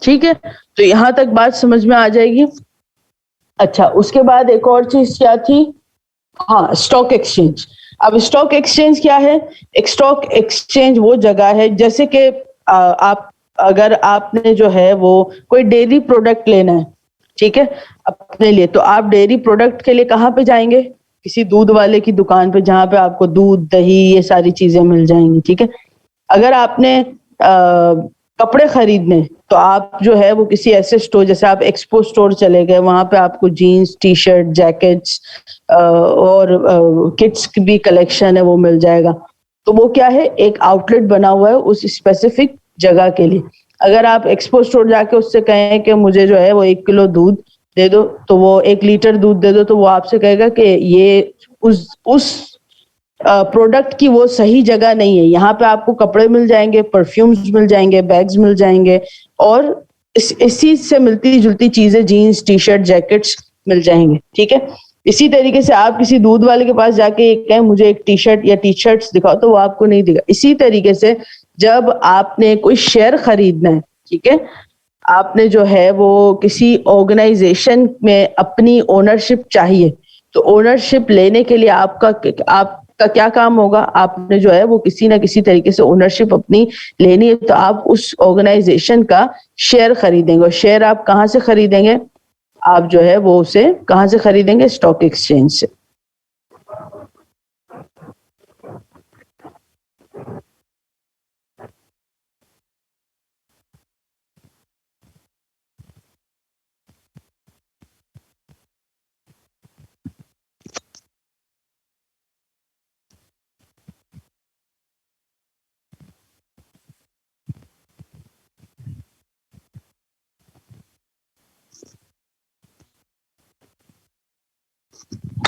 ठीक है, तो यहां तक बात समझ में आ जाएगी। अच्छा, उसके बाद एक और चीज क्या थी? हाँ, स्टॉक एक्सचेंज। अब स्टॉक एक्सचेंज क्या है? एक स्टॉक एक्सचेंज वो जगह है, जैसे कि आप, अगर आपने जो है वो कोई डेयरी प्रोडक्ट लेना है, ठीक है, अपने लिए, तो आप डेयरी प्रोडक्ट के लिए कहाँ पे जाएंगे? किसी दूध वाले की दुकान पे, जहां पे आपको दूध, दही, ये सारी चीजें मिल जाएंगी, ठीक है। अगर आपने कपड़े खरीदने, तो आप जो है वो किसी ऐसे स्टोर, जैसे आप एक्सपो स्टोर चले गए, वहां पे आपको जीन्स, टी शर्ट, जैकेट्स और किड्स की भी कलेक्शन है वो मिल जाएगा। तो वो क्या है, एक आउटलेट बना हुआ है उस स्पेसिफिक जगह के लिए। अगर आप एक्सपो स्टोर जाके उससे कहें कि मुझे जो है वो 1 किलो दूध दे दो, तो वो 1 लीटर दूध दे दो, तो वो आपसे कहेगा कि ये उस प्रोडक्ट की वो सही जगह नहीं है। यहाँ पे आपको कपड़े मिल जाएंगे, परफ्यूम्स मिल जाएंगे, बैग्स मिल जाएंगे, और इसी से मिलती जुलती चीजें, जीन्स, टी शर्ट, जैकेट्स मिल जाएंगे, ठीक है। इसी तरीके से आप किसी दूध वाले के पास जाके कहें मुझे एक टी शर्ट या टी शर्ट्स दिखाओ, तो वो आपको नहीं दिखा। इसी तरीके से जब आपने कोई शेयर खरीदना है, ठीक है, आपने जो है वो किसी ऑर्गेनाइजेशन में अपनी ओनरशिप चाहिए, तो ओनरशिप लेने के लिए आपका क्या काम होगा? आपने जो है वो किसी ना किसी तरीके से ओनरशिप अपनी लेनी है, तो आप उस ऑर्गेनाइजेशन का शेयर खरीदेंगे। और शेयर आप कहाँ से खरीदेंगे? आप जो है वो उसे कहाँ से खरीदेंगे? स्टॉक एक्सचेंज से।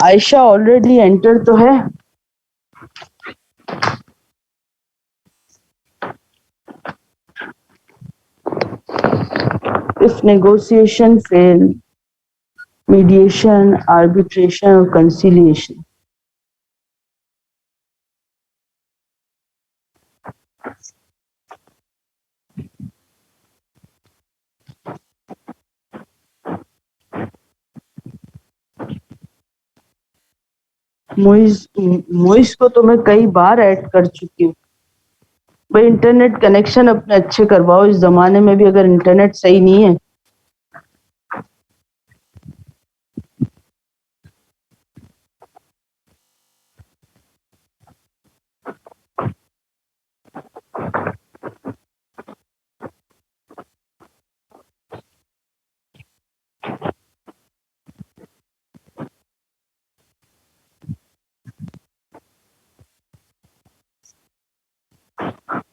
आयशा ऑलरेडी एंटर तो है। If negotiation fail, mediation, arbitration or conciliation. मोइस को तो मैं कई बार ऐड कर चुकी हूँ। भाई इंटरनेट कनेक्शन अपने अच्छे करवाओ, इस जमाने में भी अगर इंटरनेट सही नहीं है।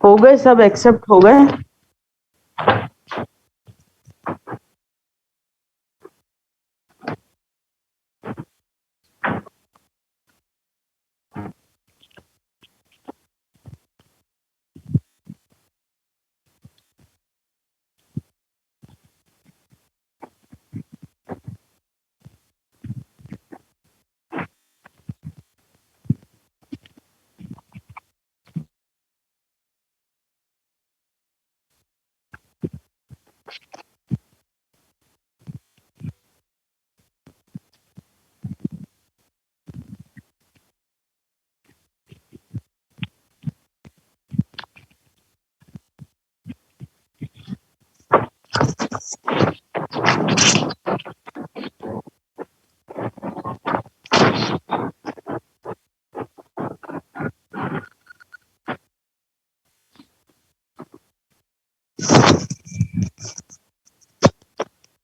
हो गए सब, एक्सेप्ट हो गए।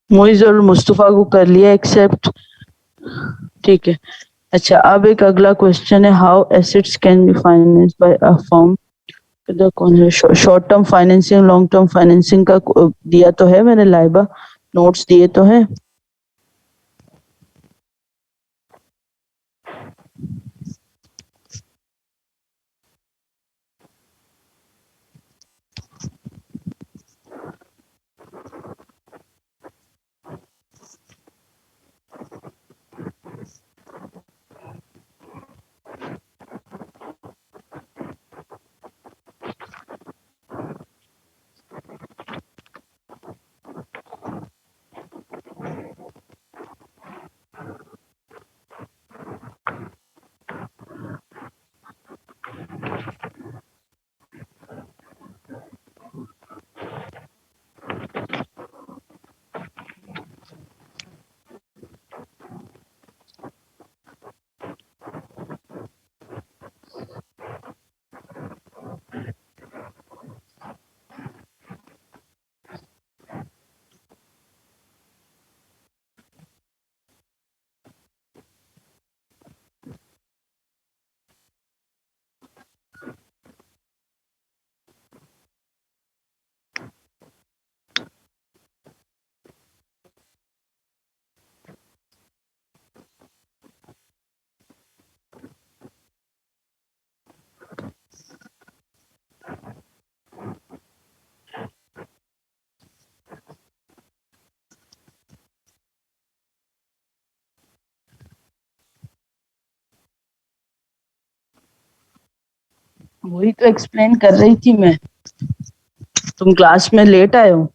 मोइज और मुस्तफा को कर लिया एक्सेप्ट, ठीक है। अच्छा, अब एक अगला क्वेश्चन है, how assets can be financed by a firm. इधर कौन है? Short term financing, long term financing का दिया तो है मैंने, लाइबा नोट्स दिए तो है। वही तो एक्सप्लेन कर रही थी मैं, तुम क्लास में लेट आए हो।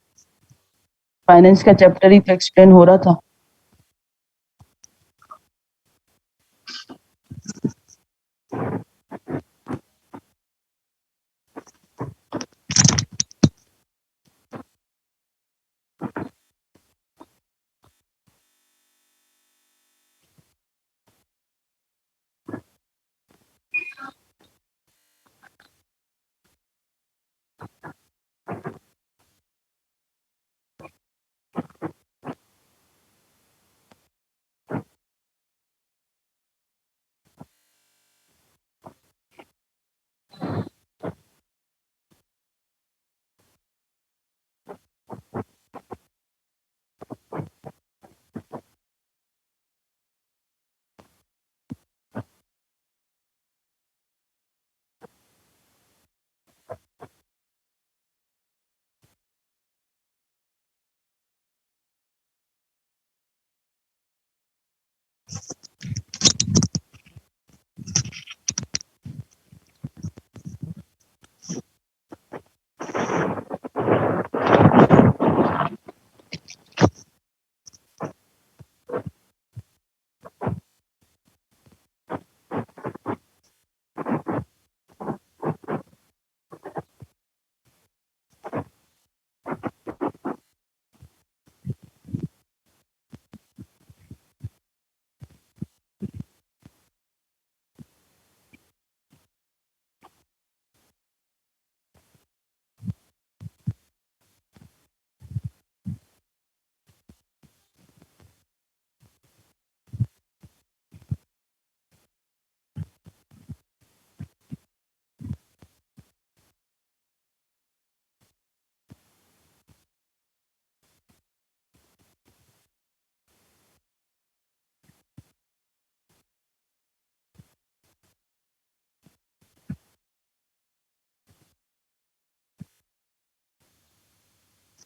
फाइनेंस का चैप्टर ही तो एक्सप्लेन हो रहा था।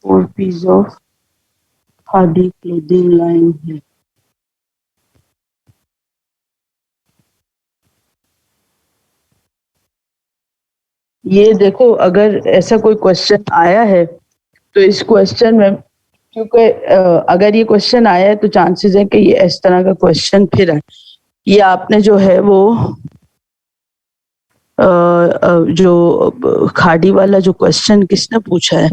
Four piece of khadi clothing line है। ये देखो, अगर ऐसा कोई क्वेश्चन आया है तो इस क्वेश्चन में, क्योंकि अगर ये क्वेश्चन आया है तो चांसेस है कि ये इस तरह का क्वेश्चन फिर है। ये आपने जो है वो जो खाड़ी वाला जो क्वेश्चन किसने पूछा है,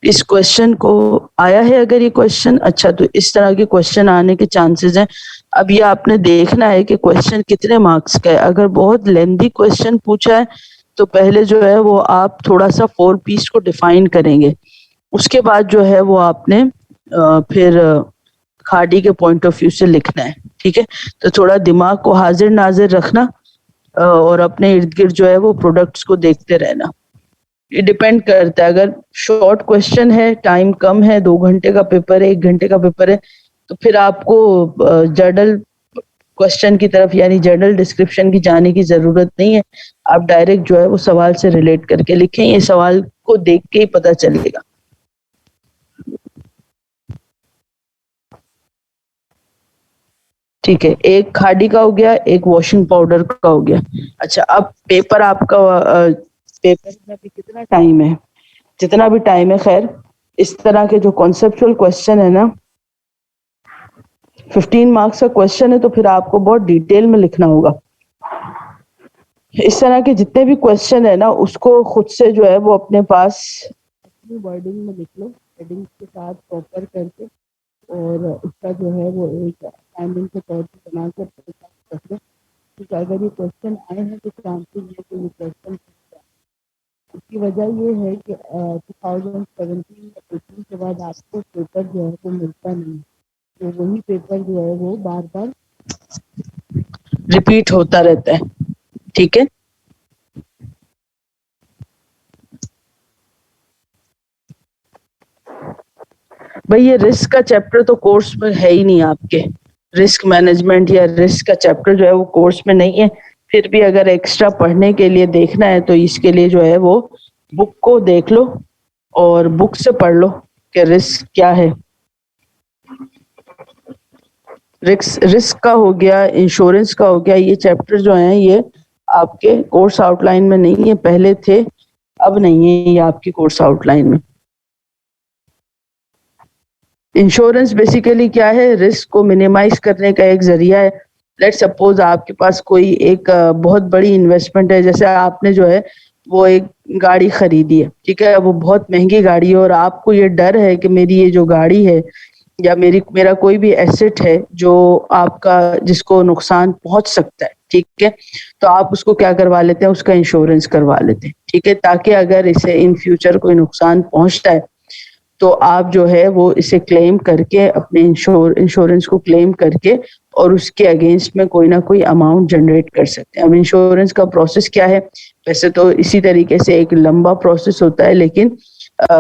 इस क्वेश्चन को आया है अगर ये क्वेश्चन, अच्छा तो इस तरह के क्वेश्चन आने के चांसेस हैं। अब ये आपने देखना है कि क्वेश्चन कितने मार्क्स का है। अगर बहुत लेंथी क्वेश्चन पूछा है तो पहले जो है वो आप थोड़ा सा 4 पीस को डिफाइन करेंगे, उसके बाद जो है वो आपने फिर खाड़ी के पॉइंट ऑफ व्यू से लिखना है, ठीक है। तो थोड़ा दिमाग को हाजिर नाजिर रखना और अपने इर्द गिर्द जो है वो प्रोडक्ट्स को देखते रहना। ये डिपेंड करता है, अगर शॉर्ट क्वेश्चन है, टाइम कम है, 2 घंटे का पेपर है, 1 घंटे का पेपर है, तो फिर आपको जर्नल क्वेश्चन की तरफ यानी जर्नल डिस्क्रिप्शन की जाने की जरूरत नहीं है। आप डायरेक्ट जो है वो सवाल से रिलेट करके लिखें, ये सवाल को देख के ही पता चलेगा। ठीक है, एक खाड़ी का हो गया, एक वॉशिंग पाउडर का हो गया। अच्छा, अब पेपर आपका पेपर में भी कितना टाइम है, जितना भी टाइम है, खैर इस तरह के जो कॉन्सेप्चुअल क्वेश्चन है ना, 15 मार्क्स का क्वेश्चन है तो फिर आपको बहुत डिटेल में लिखना होगा। इस तरह के जितने भी क्वेश्चन है ना, उसको खुद से जो है वो अपने पास अपनी वर्डिंग में लिख लो, हेडिंग के साथ प्रॉपर करके, और उसका जो है वो एक असाइनमेंट के तौर पर बना कर रख लो। क्योंकि अगर ये क्वेश्चन आए हैं तो चांसेस है कि ये क्वेश्चन, उसकी वजह ये है कि 2017 या 18 के बाद आपको पेपर जो है वो मिलता नहीं, तो वही पेपर जो है वो बार बार रिपीट होता रहता है, ठीक है। भाई ये रिस्क का चैप्टर तो कोर्स में है ही नहीं आपके, रिस्क मैनेजमेंट या रिस्क का चैप्टर जो है वो कोर्स में नहीं है। फिर भी अगर एक्स्ट्रा पढ़ने के लिए देखना है तो इसके लिए जो है वो बुक को देख लो और बुक से पढ़ लो कि रिस्क क्या है। रिस्क का हो गया, इंश्योरेंस का हो गया, ये चैप्टर जो है ये आपके कोर्स आउटलाइन में नहीं है, पहले थे अब नहीं है ये आपकी कोर्स आउटलाइन में। इंश्योरेंस बेसिकली क्या है, रिस्क को मिनिमाइज करने का एक जरिया है। लेट सपोज आपके पास कोई एक बहुत बड़ी इन्वेस्टमेंट है, जैसे आपने जो है वो एक गाड़ी खरीदी है, ठीक है, वो बहुत महंगी गाड़ी है और आपको ये डर है कि मेरी ये जो गाड़ी है या मेरा कोई भी एसेट है जो आपका जिसको नुकसान पहुंच सकता है, ठीक है, तो आप उसको क्या करवा लेते हैं, उसका इंश्योरेंस करवा लेते हैं, ठीक है, ताकि अगर इसे इन फ्यूचर कोई नुकसान पहुंचता है तो आप जो है वो इसे क्लेम करके अपने इंश्योरेंस को क्लेम करके और उसके अगेंस्ट में कोई ना कोई अमाउंट जनरेट कर सकते हैं। अब इंश्योरेंस का प्रोसेस क्या है, वैसे तो इसी तरीके से एक लंबा प्रोसेस होता है, लेकिन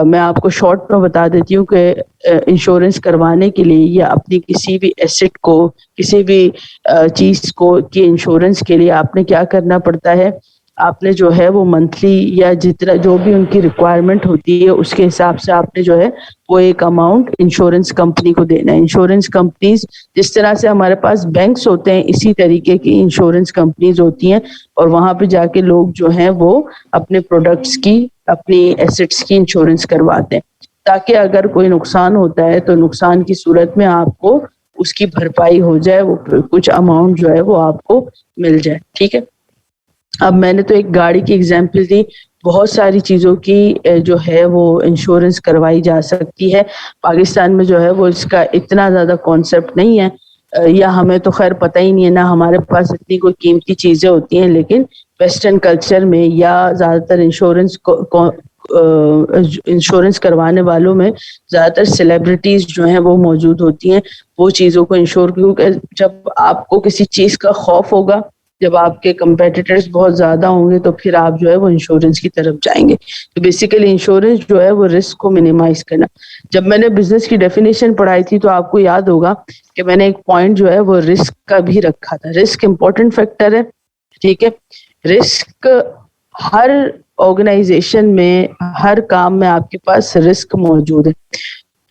मैं आपको शॉर्ट में बता देती हूँ कि इंश्योरेंस करवाने के लिए या अपनी किसी भी एसेट को, किसी भी चीज को की इंश्योरेंस के लिए आपने क्या करना पड़ता है, आपने जो है वो मंथली या जितना जो भी उनकी रिक्वायरमेंट होती है उसके हिसाब से आपने जो है वो एक अमाउंट इंश्योरेंस कंपनी को देना है। इंश्योरेंस कंपनीज जिस तरह से हमारे पास बैंक्स होते हैं इसी तरीके की इंश्योरेंस कंपनीज होती हैं, और वहां पे जाके लोग जो हैं वो अपने प्रोडक्ट्स की, अपनी एसेट्स की इंश्योरेंस करवाते हैं, ताकि अगर कोई नुकसान होता है तो नुकसान की सूरत में आपको उसकी भरपाई हो जाए, वो कुछ अमाउंट जो है वो आपको मिल जाए, ठीक है। अब मैंने तो एक गाड़ी की एग्जांपल दी, बहुत सारी चीजों की जो है वो इंश्योरेंस करवाई जा सकती है। पाकिस्तान में जो है वो इसका इतना ज्यादा कॉन्सेप्ट नहीं है, या हमें तो खैर पता ही नहीं है ना, हमारे पास इतनी कोई कीमती चीजें होती हैं, लेकिन वेस्टर्न कल्चर में या ज्यादातर इंश्योरेंस करवाने वालों में ज्यादातर सेलिब्रिटीज जो हैं वो मौजूद होती हैं, वो चीजों को इंश्योर, क्योंकि जब आपको किसी चीज का खौफ होगा, जब आपके कंपेटिटर्स बहुत ज्यादा होंगे तो फिर आप जो है वो इंश्योरेंस की तरफ जाएंगे। तो बेसिकली इंश्योरेंस जो है वो रिस्क को मिनिमाइज करना। जब मैंने बिजनेस की डेफिनेशन पढ़ाई थी तो आपको याद होगा कि मैंने एक पॉइंट जो है वो रिस्क का भी रखा था। रिस्क इंपॉर्टेंट फैक्टर है, ठीक है। रिस्क हर ऑर्गेनाइजेशन में, हर काम में आपके पास रिस्क मौजूद है।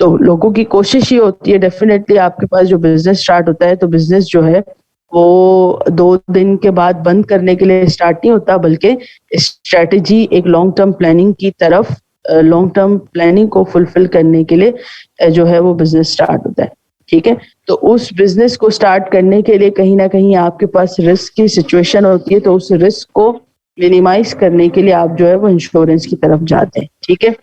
तो लोगों की कोशिश ये होती है, डेफिनेटली आपके पास जो बिजनेस स्टार्ट होता है तो बिजनेस जो है वो 2 दिन के बाद बंद करने के लिए स्टार्ट नहीं होता, बल्कि स्ट्रेटेजी एक लॉन्ग टर्म प्लानिंग की तरफ, लॉन्ग टर्म प्लानिंग को फुलफिल करने के लिए जो है वो बिजनेस स्टार्ट होता है, ठीक है। तो उस बिजनेस को स्टार्ट करने के लिए कहीं ना कहीं आपके पास रिस्क की सिचुएशन होती है, तो उस रिस्क को मिनिमाइज करने के लिए आप जो है वो इंश्योरेंस की तरफ जाते हैं, ठीक है।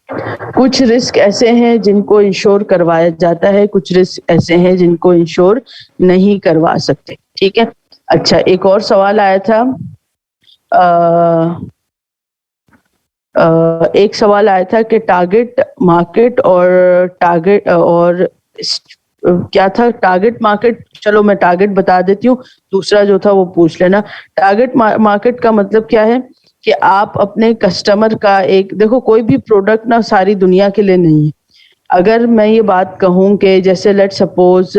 कुछ रिस्क ऐसे हैं जिनको इंश्योर करवाया जाता है, कुछ रिस्क ऐसे हैं जिनको इंश्योर नहीं करवा सकते। ठीक है, अच्छा एक और सवाल आया था, एक सवाल आया था कि टारगेट मार्केट और टारगेट और क्या था टारगेट मार्केट, चलो मैं टारगेट बता देती हूँ, दूसरा जो था वो पूछ लेना। टारगेट मार्केट का मतलब क्या है कि आप अपने कस्टमर का एक, देखो कोई भी प्रोडक्ट ना सारी दुनिया के लिए नहीं है। अगर मैं ये बात कहूँ कि जैसे लेट सपोज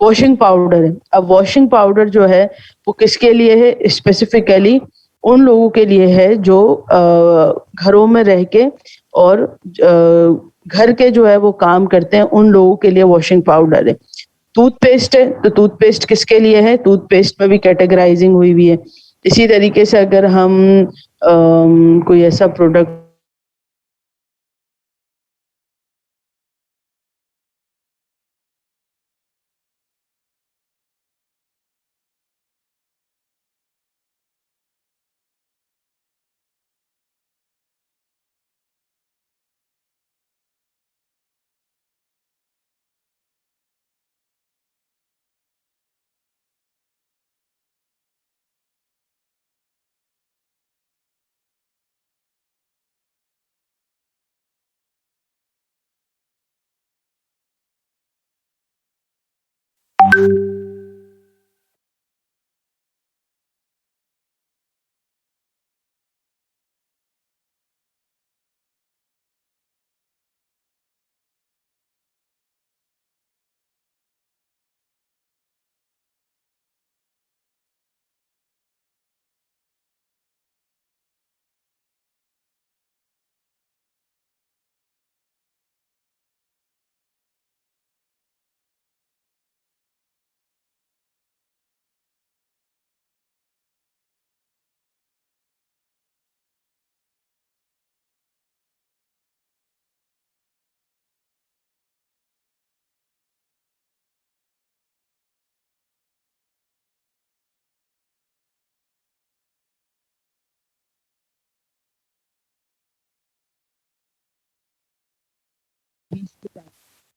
वॉशिंग पाउडर है, अब वॉशिंग पाउडर जो है वो किसके लिए है, स्पेसिफिकली उन लोगों के लिए है जो घरों में रह के और घर के जो है वो काम करते हैं, उन लोगों के लिए वॉशिंग पाउडर है। टूथपेस्ट है तो टूथपेस्ट किसके लिए है, टूथपेस्ट में भी कैटेगराइजिंग हुई हुई है। इसी तरीके से अगर हम कोई ऐसा प्रोडक्ट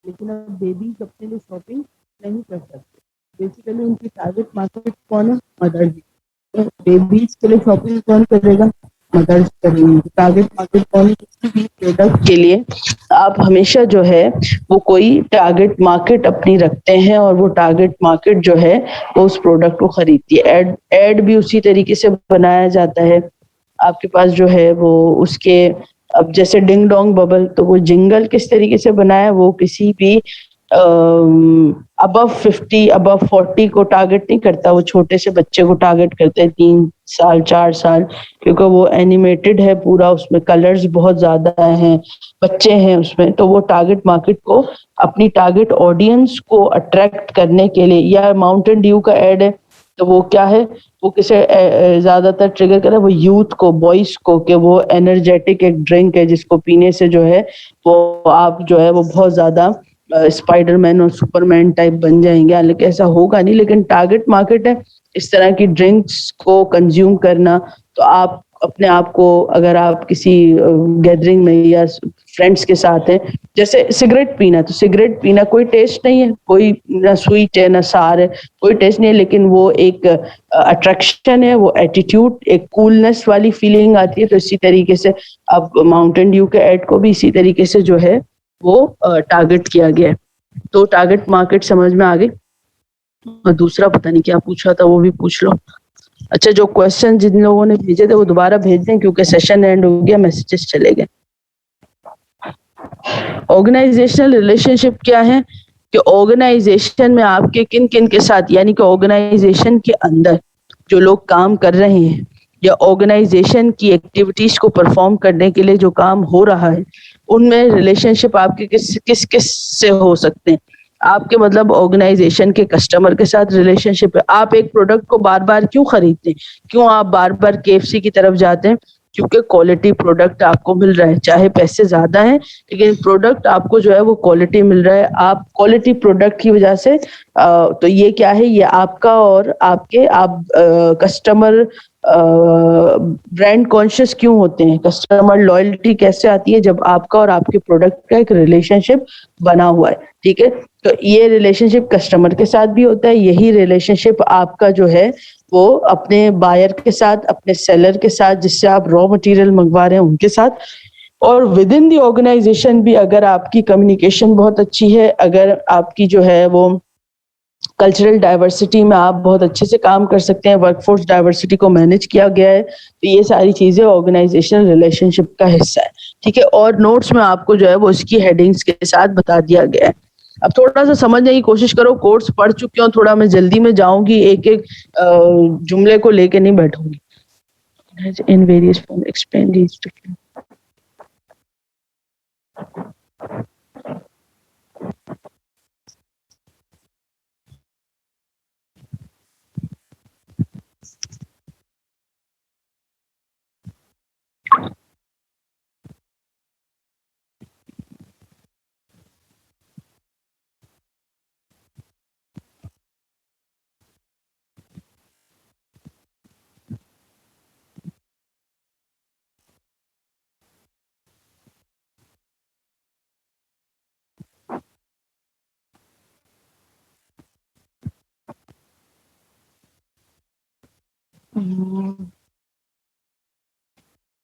लेकिन अब बेबीज अपने लिए शॉपिंग नहीं कर सकते। बेसिकली उनकी टारगेट मार्केट कौन है, मदर्स। तो बेबीज के लिए शॉपिंग कौन करेगा, मदर्स करेंगे। टारगेट मार्केट कौन है, किसी भी प्रोडक्ट के लिए आप हमेशा जो है वो कोई टारगेट मार्केट अपनी रखते हैं और वो टारगेट मार्केट जो है वो उस प्रोडक्ट को खरीदती है। एड भी उसी तरीके से बनाया जाता है। आपके पास जो है वो उसके, अब जैसे डिंग डोंग बबल, तो वो जिंगल किस तरीके से बनाया, वो किसी भी अबव 50 अबव 40 को टारगेट नहीं करता, वो छोटे से बच्चे को टारगेट करते हैं, 3 साल 4 साल, क्योंकि वो एनिमेटेड है पूरा, उसमें कलर्स बहुत ज्यादा हैं, बच्चे हैं उसमें, तो वो टारगेट मार्केट को, अपनी टारगेट ऑडियंस को अट्रैक्ट करने के लिए। या माउंटेन ड्यू का एड है तो वो क्या है, वो किसे ज्यादातर ट्रिगर करे, वो यूथ को, बॉयज को, कि वो एनर्जेटिक एक ड्रिंक है जिसको पीने से जो है वो आप जो है वो बहुत ज्यादा स्पाइडरमैन और सुपरमैन टाइप बन जाएंगे। हालांकि ऐसा होगा नहीं, लेकिन टारगेट मार्केट है इस तरह की ड्रिंक्स को कंज्यूम करना। तो आप अपने आप को, अगर आप किसी गैदरिंग में या फ्रेंड्स के साथ हैं, जैसे सिगरेट पीना, तो सिगरेट पीना कोई टेस्ट नहीं है, कोई ना स्वीट है ना सार है, कोई टेस्ट नहीं है, लेकिन वो एक अट्रैक्शन है, वो एटीट्यूड, एक कूलनेस वाली फीलिंग आती है। तो इसी तरीके से अब माउंटेन ड्यू के एड को भी इसी तरीके से जो है वो टारगेट किया गया है। तो टारगेट मार्केट समझ में आ गई। और दूसरा पता नहीं क्या पूछा था, वो भी पूछ लो। अच्छा, जो क्वेश्चन जिन लोगों ने भेजे थे वो दोबारा भेज दें, क्योंकि सेशन एंड हो गया, मैसेजेस चले गए। ऑर्गेनाइजेशनल रिलेशनशिप क्या है, कि ऑर्गेनाइजेशन में आपके किन किन के साथ, यानी कि ऑर्गेनाइजेशन के अंदर जो लोग काम कर रहे हैं या ऑर्गेनाइजेशन की एक्टिविटीज को परफॉर्म करने के लिए जो काम हो रहा है, उनमें रिलेशनशिप आपके किस किस किस से हो सकते हैं। आपके मतलब ऑर्गेनाइजेशन के कस्टमर के साथ रिलेशनशिप है। आप एक प्रोडक्ट को बार बार क्यों खरीदते हैं, क्यों आप बार बार केएफसी की तरफ जाते हैं, क्योंकि क्वालिटी प्रोडक्ट आपको मिल रहा है, चाहे पैसे ज्यादा हैं लेकिन प्रोडक्ट आपको जो है वो क्वालिटी मिल रहा है। आप क्वालिटी प्रोडक्ट की वजह से तो ये क्या है, ये आपका और आपके आप कस्टमर ब्रांड कॉन्शियस क्यों होते हैं, कस्टमर लॉयल्टी कैसे आती है, जब आपका और आपके प्रोडक्ट का एक रिलेशनशिप बना हुआ है। ठीक है, तो ये रिलेशनशिप कस्टमर के साथ भी होता है, यही रिलेशनशिप आपका जो है वो अपने बायर के साथ, अपने सेलर के साथ, जिससे आप रॉ मटेरियल मंगवा रहे हैं उनके साथ, और विद इन दी ऑर्गेनाइजेशन भी अगर आपकी कम्युनिकेशन बहुत अच्छी है, अगर आपकी जो है वो कल्चरल डाइवर्सिटी में आप बहुत अच्छे से काम कर सकते हैं, वर्कफोर्स डाइवर्सिटी को मैनेज किया गया है, तो ये सारी चीजें ऑर्गेनाइजेशनल रिलेशनशिप का हिस्सा है। ठीक है, और नोट्स में आपको जो है वो इसकी हेडिंग्स के साथ बता दिया गया है। अब थोड़ा सा समझने की कोशिश करो, कोर्स पढ़ चुके हो, थोड़ा मैं जल्दी में जाऊंगी, एक एक जुमले को लेके नहीं बैठूंगी। In various form explain these.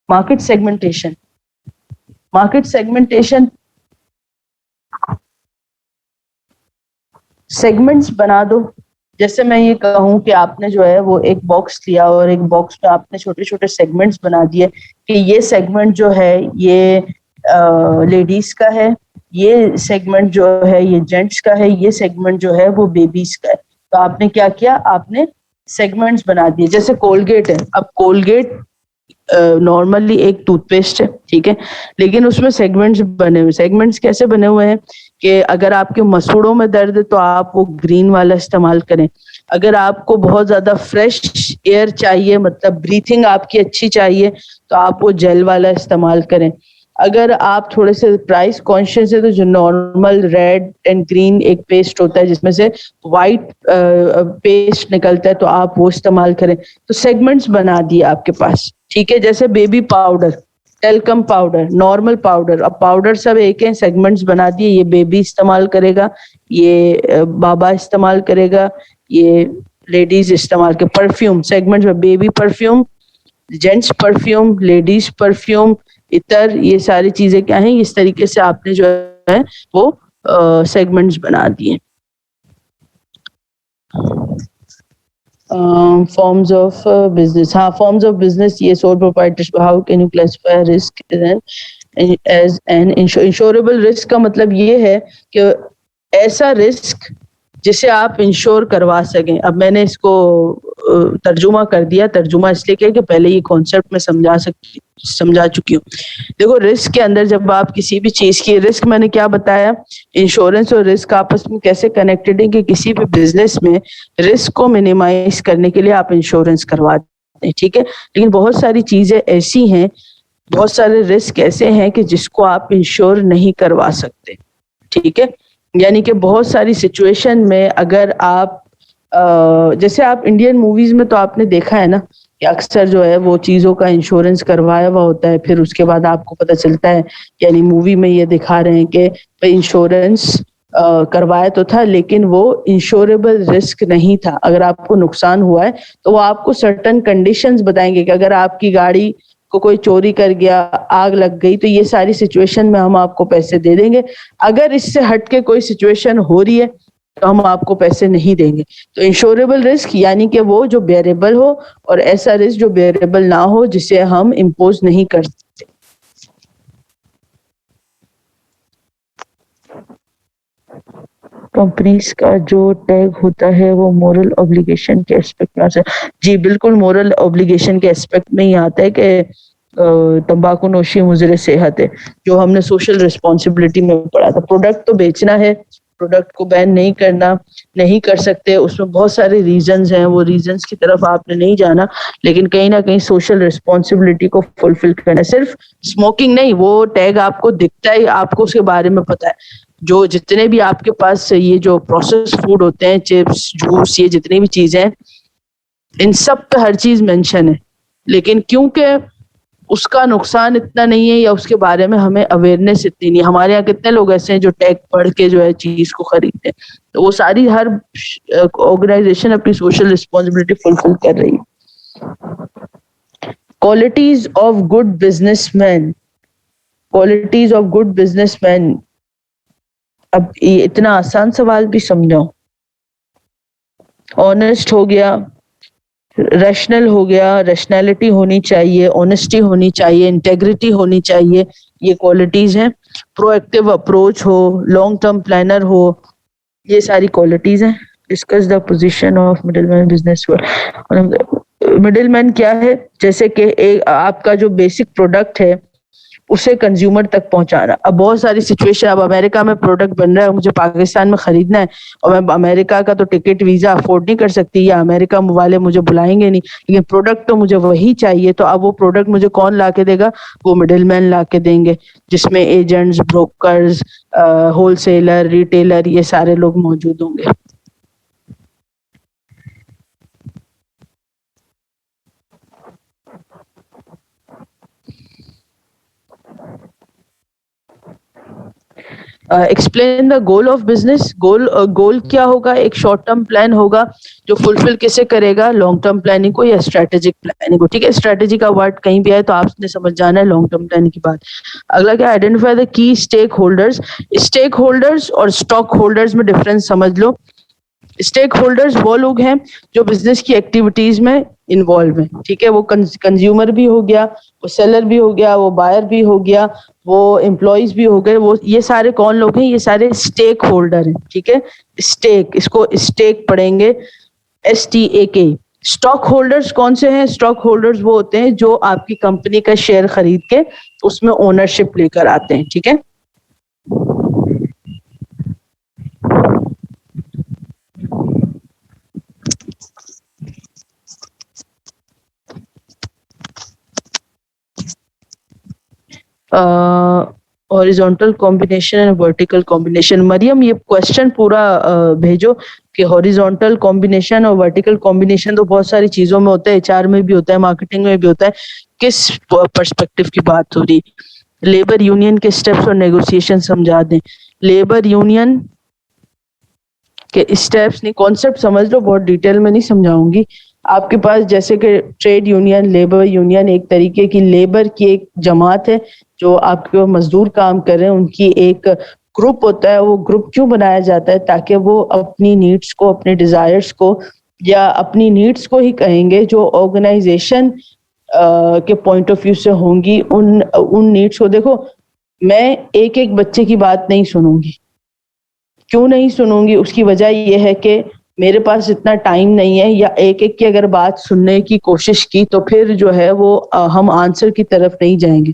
Market segmentation, market segmentation segments बना दो। जैसे मैं ये कहूँ कि आपने जो है वो एक बॉक्स लिया और एक बॉक्स में आपने छोटे छोटे सेगमेंट्स बना दिए कि ये सेगमेंट जो है ये लेडीज का है, ये सेगमेंट जो है ये जेंट्स का है, ये सेगमेंट जो है वो बेबीज का है। तो आपने क्या किया, आपने सेगमेंट्स बना दिए। जैसे कोलगेट है, अब कोलगेट नॉर्मली एक टूथपेस्ट है, ठीक है, लेकिन उसमें सेगमेंट्स बने हुए। सेगमेंट्स कैसे बने हुए हैं कि अगर आपके मसूड़ों में दर्द है तो आप वो ग्रीन वाला इस्तेमाल करें, अगर आपको बहुत ज्यादा फ्रेश एयर चाहिए, मतलब ब्रीथिंग आपकी अच्छी चाहिए, तो आप वो जेल वाला इस्तेमाल करें। अगर आप थोड़े से प्राइस कॉन्शियस है तो जो नॉर्मल रेड एंड ग्रीन एक पेस्ट होता है जिसमें से वाइट पेस्ट निकलता है, तो आप वो इस्तेमाल करें। तो सेगमेंट्स बना दिए आपके पास। ठीक है, जैसे baby powder, talcum powder, normal powder, अब पाउडर सब एक है, सेगमेंट्स बना दिए। ये बेबी इस्तेमाल करेगा, ये बाबा इस्तेमाल करेगा, ये लेडीज इस्तेमाल के। परफ्यूम सेगमेंट्स में baby perfume, gents perfume, ladies perfume, इतर, ये सारी चीजें क्या हैं, इस तरीके से आपने जो है वो सेगमेंट्स बना दिए। फॉर्म्स ऑफ बिजनेस, हाँ फॉर्म्स ऑफ बिजनेस, ये sole proprietorship, how can you classify risk as an insurable risk का मतलब ये है कि ऐसा रिस्क जिसे आप इंश्योर करवा सकें। अब मैंने इसको तर्जुमा कर दिया, तर्जुमा इसलिए किया कि पहले ये कॉन्सेप्ट में समझा चुकी हूँ। देखो रिस्क के अंदर जब आप किसी भी चीज की, रिस्क मैंने क्या बताया, इंश्योरेंस और रिस्क आपस में कैसे कनेक्टेड है कि किसी भी बिजनेस में रिस्क को मिनिमाइज करने के लिए आप इंश्योरेंस करवाते हैं। ठीक है, लेकिन बहुत सारी चीजें ऐसी हैं, बहुत सारे रिस्क ऐसे हैं कि जिसको आप इंश्योर नहीं करवा सकते। ठीक है, यानी कि बहुत सारी सिचुएशन में अगर आप जैसे आप इंडियन मूवीज में तो आपने देखा है ना कि अक्सर जो है वो चीजों का इंश्योरेंस करवाया हुआ होता है, फिर उसके बाद आपको पता चलता है, यानी मूवी में ये दिखा रहे हैं कि इंश्योरेंस करवाया तो था लेकिन वो इंश्योरेबल रिस्क नहीं था। अगर आपको नुकसान हुआ है तो वो आपको सर्टेन कंडीशंस बताएंगे कि अगर आपकी गाड़ी को कोई चोरी कर गया, आग लग गई, तो ये सारी सिचुएशन में हम आपको पैसे दे देंगे। अगर इससे हटके कोई सिचुएशन हो रही है तो हम आपको पैसे नहीं देंगे। तो इंश्योरेबल रिस्क यानी कि वो जो बेरेबल हो, और ऐसा रिस्क जो बेरेबल ना हो जिसे हम इम्पोज नहीं कर सकते। कंपनीज का जो टैग होता है वो मोरल ऑब्लिगेशन के एस्पेक्ट में से, जी बिल्कुल मोरल ऑब्लिगेशन के एस्पेक्ट में ही आता है कि तंबाकू नोशी मुजरे सेहत है, जो हमने सोशल रिस्पॉन्सिबिलिटी में पढ़ा था। प्रोडक्ट तो बेचना है, प्रोडक्ट को बैन नहीं करना, नहीं कर सकते, उसमें बहुत सारे रीजंस हैं, वो रीजंस की तरफ आपने नहीं जाना, लेकिन कहीं ना कहीं सोशल रिस्पॉन्सिबिलिटी को फुलफिल करना। सिर्फ स्मोकिंग नहीं, वो टैग आपको दिखता है, आपको उसके बारे में पता है। जो जितने भी आपके पास ये जो प्रोसेस फूड होते हैं, चिप्स, जूस, ये जितनी भी चीजें हैं, इन सब पे हर चीज मेंशन है, लेकिन क्योंकि उसका नुकसान इतना नहीं है या उसके बारे में हमें अवेयरनेस इतनी नहीं। हमारे यहाँ कितने लोग ऐसे हैं जो टैग पढ़ के जो है चीज को खरीदते हैं। तो वो सारी हर ऑर्गेनाइजेशन अपनी सोशल रिस्पॉन्सिबिलिटी फुलफिल कर रही है। Qualities of good businessman, qualities of good businessman, अब ये इतना आसान सवाल भी समझाओ। ऑनेस्ट हो गया, रैशनल हो गया, रैशनैलिटी होनी चाहिए, ऑनेस्टी होनी चाहिए, इंटेग्रिटी होनी चाहिए, ये क्वालिटीज हैं। प्रोएक्टिव अप्रोच हो, लॉन्ग टर्म प्लानर हो, ये सारी क्वालिटीज हैं। Discuss the position of middleman business world. Middleman क्या है? जैसे कि आपका जो बेसिक प्रोडक्ट है उसे कंज्यूमर तक पहुंचाना। अब बहुत सारी सिचुएशन, अब अमेरिका में प्रोडक्ट बन रहा है, मुझे पाकिस्तान में खरीदना है और मैं अमेरिका का तो टिकट वीजा अफोर्ड नहीं कर सकती, या अमेरिका वाले मुझे बुलाएंगे नहीं, लेकिन प्रोडक्ट तो मुझे वही चाहिए। तो अब वो प्रोडक्ट मुझे कौन ला के देगा? वो मिडिलमैन ला के देंगे, जिसमें एजेंट्स, ब्रोकर्स, होलसेलर, रिटेलर, ये सारे लोग मौजूद होंगे। Explain the goal of business. Goal क्या होगा? एक शॉर्ट टर्म प्लान होगा जो फुलफिल किसे करेगा? लॉन्ग टर्म प्लानिंग को या स्ट्रेटेजिक प्लानिंग को। ठीक है, स्ट्रेटेजी का वर्ड कहीं भी आए तो आपने समझ जाना है लॉन्ग टर्म प्लानिंग की बात। अगला क्या? Identify the key stake holders. Stake holders और स्टॉक होल्डर्स में डिफरेंस समझ लो। स्टेक होल्डर्स वो लोग हैं जो बिजनेस की एक्टिविटीज में इन्वॉल्व है। ठीक है, वो कंज्यूमर भी हो गया, वो सेलर भी हो गया, वो बायर भी हो गया, वो एम्प्लॉयज भी हो गए, वो ये सारे कौन लोग हैं? ये सारे स्टेक होल्डर हैं। ठीक है, स्टेक, इसको स्टेक पढ़ेंगे, STAK। स्टॉक होल्डर्स कौन से हैं? स्टॉक होल्डर्स वो होते हैं जो आपकी कंपनी का शेयर खरीद के उसमें ओनरशिप लेकर आते हैं। ठीक है, horizontal combination and vertical combination. Mariam, ये क्वेश्चन पूरा भेजो कि हॉरिजॉन्टल कॉम्बिनेशन और वर्टिकल कॉम्बिनेशन तो बहुत सारी चीजों में होता है, HR में भी होता है, मार्केटिंग में भी होता है, किस पर्सपेक्टिव की बात हो रही? लेबर यूनियन के स्टेप्स और नेगोशिएशन समझा दें। लेबर यूनियन के स्टेप्स नहीं, कॉन्सेप्ट समझ लो, बहुत डिटेल में नहीं समझाऊंगी। आपके पास जैसे कि ट्रेड यूनियन, लेबर यूनियन एक तरीके की लेबर की एक जमात है जो आपके मजदूर काम कर रहे हैं, उनकी एक ग्रुप होता है। वो ग्रुप क्यों बनाया जाता है? ताकि वो अपनी नीड्स को, अपने डिजायर्स को, या अपनी नीड्स को ही कहेंगे जो ऑर्गेनाइजेशन के पॉइंट ऑफ व्यू से होंगी, उन नीड्स को। देखो, मैं एक एक बच्चे की बात नहीं सुनूंगी। क्यों नहीं सुनूंगी? उसकी वजह यह है कि मेरे पास इतना टाइम नहीं है, या एक एक की अगर बात सुनने की कोशिश की तो फिर जो है वो हम आंसर की तरफ नहीं जाएंगे।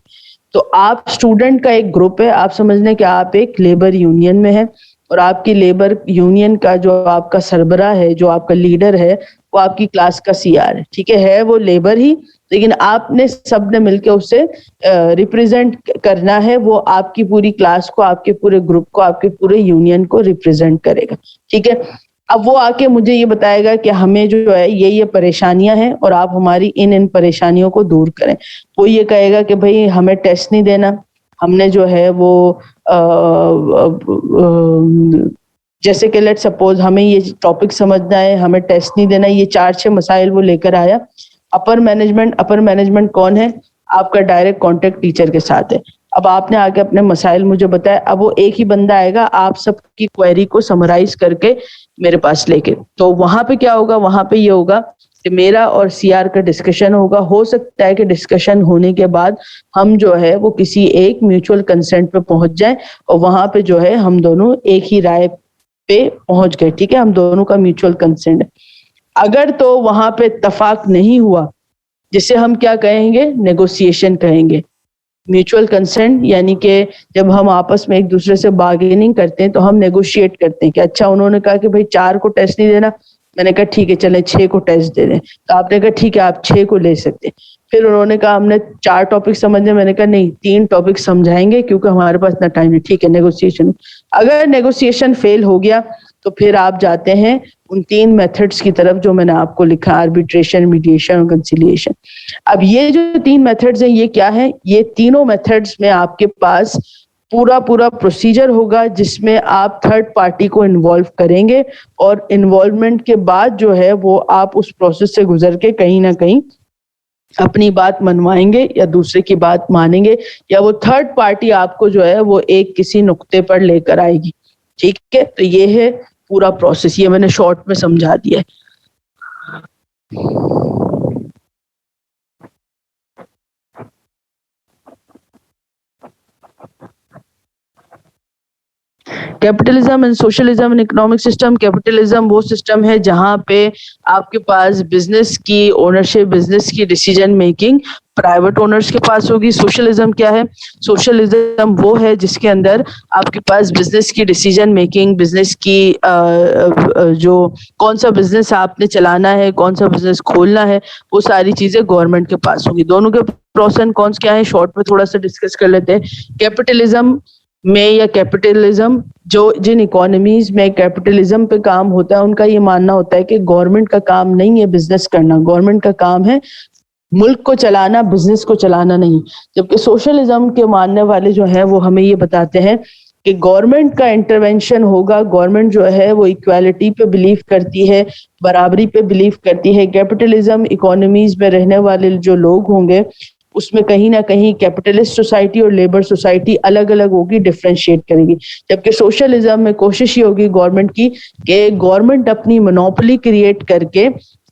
तो आप स्टूडेंट का एक ग्रुप है, आप समझने कि आप एक लेबर यूनियन में है, और आपकी लेबर यूनियन का जो आपका सरबराह है, जो आपका लीडर है, वो आपकी क्लास का CR है। ठीक है वो लेबर ही, लेकिन आपने सबने मिलकर उसे रिप्रेजेंट करना है। वो आपकी पूरी क्लास को, आपके पूरे ग्रुप को, आपके पूरे यूनियन को रिप्रेजेंट करेगा। ठीक है, अब वो आके मुझे ये बताएगा कि हमें जो है ये परेशानियां हैं और आप हमारी इन परेशानियों को दूर करें। वो ये कहेगा कि भाई हमें टेस्ट नहीं देना, हमने जो है वो जैसे कि लेट सपोज हमें ये टॉपिक समझना है, हमें टेस्ट नहीं देना, ये 4-6 मसाइल वो लेकर आया। अपर मैनेजमेंट कौन है? आपका डायरेक्ट कांटेक्ट टीचर के साथ है। अब आपने आके अपने मसाइल मुझे बताया, अब वो एक ही बंदा आएगा आप सबकी क्वेरी को समराइज करके मेरे पास लेके। तो वहां पे क्या होगा? वहां पे ये होगा कि मेरा और CR का डिस्कशन होगा। हो सकता है कि डिस्कशन होने के बाद हम जो है वो किसी एक म्यूचुअल कंसेंट पे पहुंच जाए, और वहां पे जो है हम दोनों एक ही राय पे पहुंच गए। ठीक है, हम दोनों का म्यूचुअल कंसेंट है। अगर तो वहां पे इत्तेफाक नहीं हुआ, जिसे हम क्या कहेंगे? नेगोशिएशन कहेंगे। म्यूचुअल कंसेंट, यानी कि जब हम आपस में एक दूसरे से बार्गेनिंग करते हैं तो हम नेगोशिएट करते हैं कि अच्छा उन्होंने कहा कि भाई 4 को टेस्ट नहीं देना, मैंने कहा ठीक है चले 6 को टेस्ट दे दें, तो आपने कहा ठीक है आप 6 को ले सकते हैं। फिर उन्होंने कहा हमने 4 टॉपिक समझने, मैंने कहा नहीं 3 टॉपिक समझाएंगे क्योंकि हमारे पास इतना टाइम नहीं, ठीक है नेगोशिएशन। अगर नेगोशिएशन फेल हो गया तो फिर आप जाते हैं उन 3 मेथड्स की तरफ जो मैंने आपको लिखा, आर्बिट्रेशन, मीडिएशन और कंसिलिएशन। अब ये जो 3 मेथड्स हैं ये क्या है, ये तीनों मेथड्स में आपके पास पूरा पूरा प्रोसीजर होगा जिसमें आप थर्ड पार्टी को इन्वॉल्व करेंगे, और इन्वॉल्वमेंट के बाद जो है वो आप उस प्रोसेस से गुजर के कहीं ना कहीं अपनी बात मनवाएंगे या दूसरे की बात मानेंगे, या वो थर्ड पार्टी आपको जो है वो एक किसी नुक्ते पर लेकर आएगी। ठीक है, तो ये है पूरा प्रोसेस, ये मैंने शॉर्ट में समझा दिया है। Capitalism and socialism and economic system. Capitalism वो सिस्टम है जहां पे आपके पास बिजनेस की ओनरशिप, बिजनेस की डिसीजन मेकिंग प्राइवेट ओनर्स के पास होगी। सोशलिज्म क्या है? सोशलिज्म वो है जिसके अंदर आपके पास बिजनेस की डिसीजन मेकिंग, बिजनेस की जो कौन सा बिजनेस आपने चलाना है, कौन सा बिजनेस खोलना है, वो सारी चीजें गवर्नमेंट के पास होगी। दोनों के प्रोस एंड कॉन्स क्या है शॉर्ट में थोड़ा सा डिस्कस कर लेते हैं। कैपिटलिज्म में या कैपिटलिज्म, जो जिन इकोनॉमीज में कैपिटलिज्म पे काम होता है उनका ये मानना होता है कि गवर्नमेंट का काम नहीं है बिजनेस करना, गवर्नमेंट का काम है मुल्क को चलाना, बिजनेस को चलाना नहीं। जबकि सोशलिज्म के मानने वाले जो है वो हमें ये बताते हैं कि गवर्नमेंट का इंटरवेंशन होगा। गवर्नमेंट जो है वो इक्वालिटी पे बिलीव करती है, बराबरी पे बिलीव करती है। कैपिटलिज्म इकोनॉमीज में रहने वाले जो लोग होंगे उसमें कहीं ना कहीं कैपिटलिस्ट सोसाइटी और लेबर सोसाइटी अलग अलग होगी, डिफरेंशिएट करेगी। जबकि सोशलिज्म में कोशिश ये होगी गवर्नमेंट की कि गवर्नमेंट अपनी मोनोपोली क्रिएट करके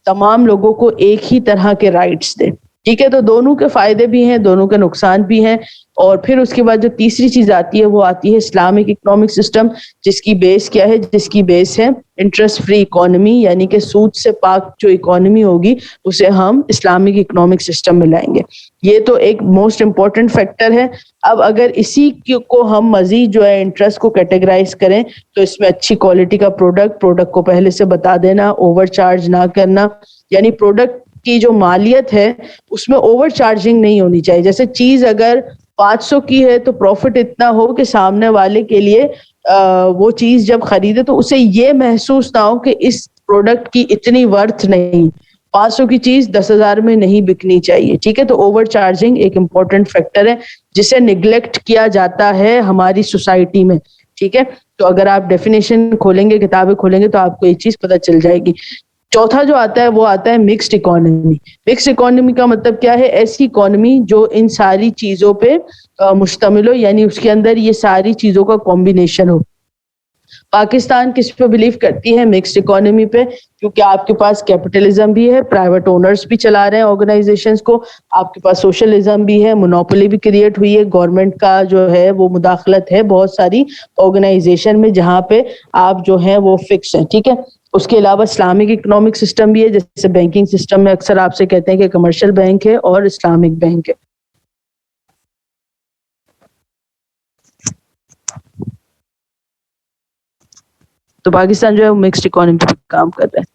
तमाम लोगों को एक ही तरह के राइट्स दे। ठीक है, तो दोनों के फायदे भी हैं, दोनों के नुकसान भी हैं। और फिर उसके बाद जो तीसरी चीज आती है वो आती है इस्लामिक इकोनॉमिक सिस्टम, जिसकी बेस क्या है? जिसकी बेस है इंटरेस्ट फ्री इकोनॉमी, यानी कि सूद से पाक जो इकोनॉमी होगी उसे हम इस्लामिक इकोनॉमिक सिस्टम में लाएंगे। ये तो एक मोस्ट इंपॉर्टेंट फैक्टर है। अब अगर इसी को हम मजीद जो है इंटरेस्ट को कैटेगराइज करें तो इसमें अच्छी क्वालिटी का प्रोडक्ट को पहले से बता देना, ओवर चार्ज ना करना, यानी प्रोडक्ट की जो मालियत है उसमें ओवर चार्जिंग नहीं होनी चाहिए। जैसे चीज अगर 500 की है तो प्रॉफिट इतना हो कि सामने वाले के लिए वो चीज जब खरीदे तो उसे ये महसूस ना हो कि इस प्रोडक्ट की इतनी वर्थ नहीं, 500 की चीज 10,000 में नहीं बिकनी चाहिए। ठीक है, तो ओवर चार्जिंग एक इम्पोर्टेंट फैक्टर है जिसे निग्लेक्ट किया जाता है हमारी सोसाइटी में। ठीक है, तो अगर आप डेफिनेशन खोलेंगे, किताबें खोलेंगे तो आपको एक चीज पता चल जाएगी। चौथा जो आता है वो आता है मिक्स्ड इकोनॉमी। मिक्स्ड इकोनॉमी का मतलब क्या है? ऐसी इकोनॉमी जो इन सारी चीजों पे मुश्तमिल हो, यानी उसके अंदर ये सारी चीजों का कॉम्बिनेशन हो। पाकिस्तान किस पे बिलीव करती है? मिक्स्ड इकोनॉमी पे, क्योंकि आपके पास कैपिटलिज्म भी है, प्राइवेट ओनर्स भी चला रहे हैं ऑर्गेनाइजेशंस को, आपके पास सोशलिज्म भी है, मोनोपोली भी क्रिएट हुई है, गवर्नमेंट का जो है वो मुदाखलत है बहुत सारी ऑर्गेनाइजेशन में जहां पे आप जो है वो फिक्स है। ठीक है, उसके अलावा इस्लामिक इकोनॉमिक सिस्टम भी है, जैसे बैंकिंग सिस्टम में अक्सर आपसे कहते हैं कि कमर्शियल बैंक है और इस्लामिक बैंक है। तो पाकिस्तान जो है वो मिक्स्ड इकोनॉमी पे काम कर रहा है।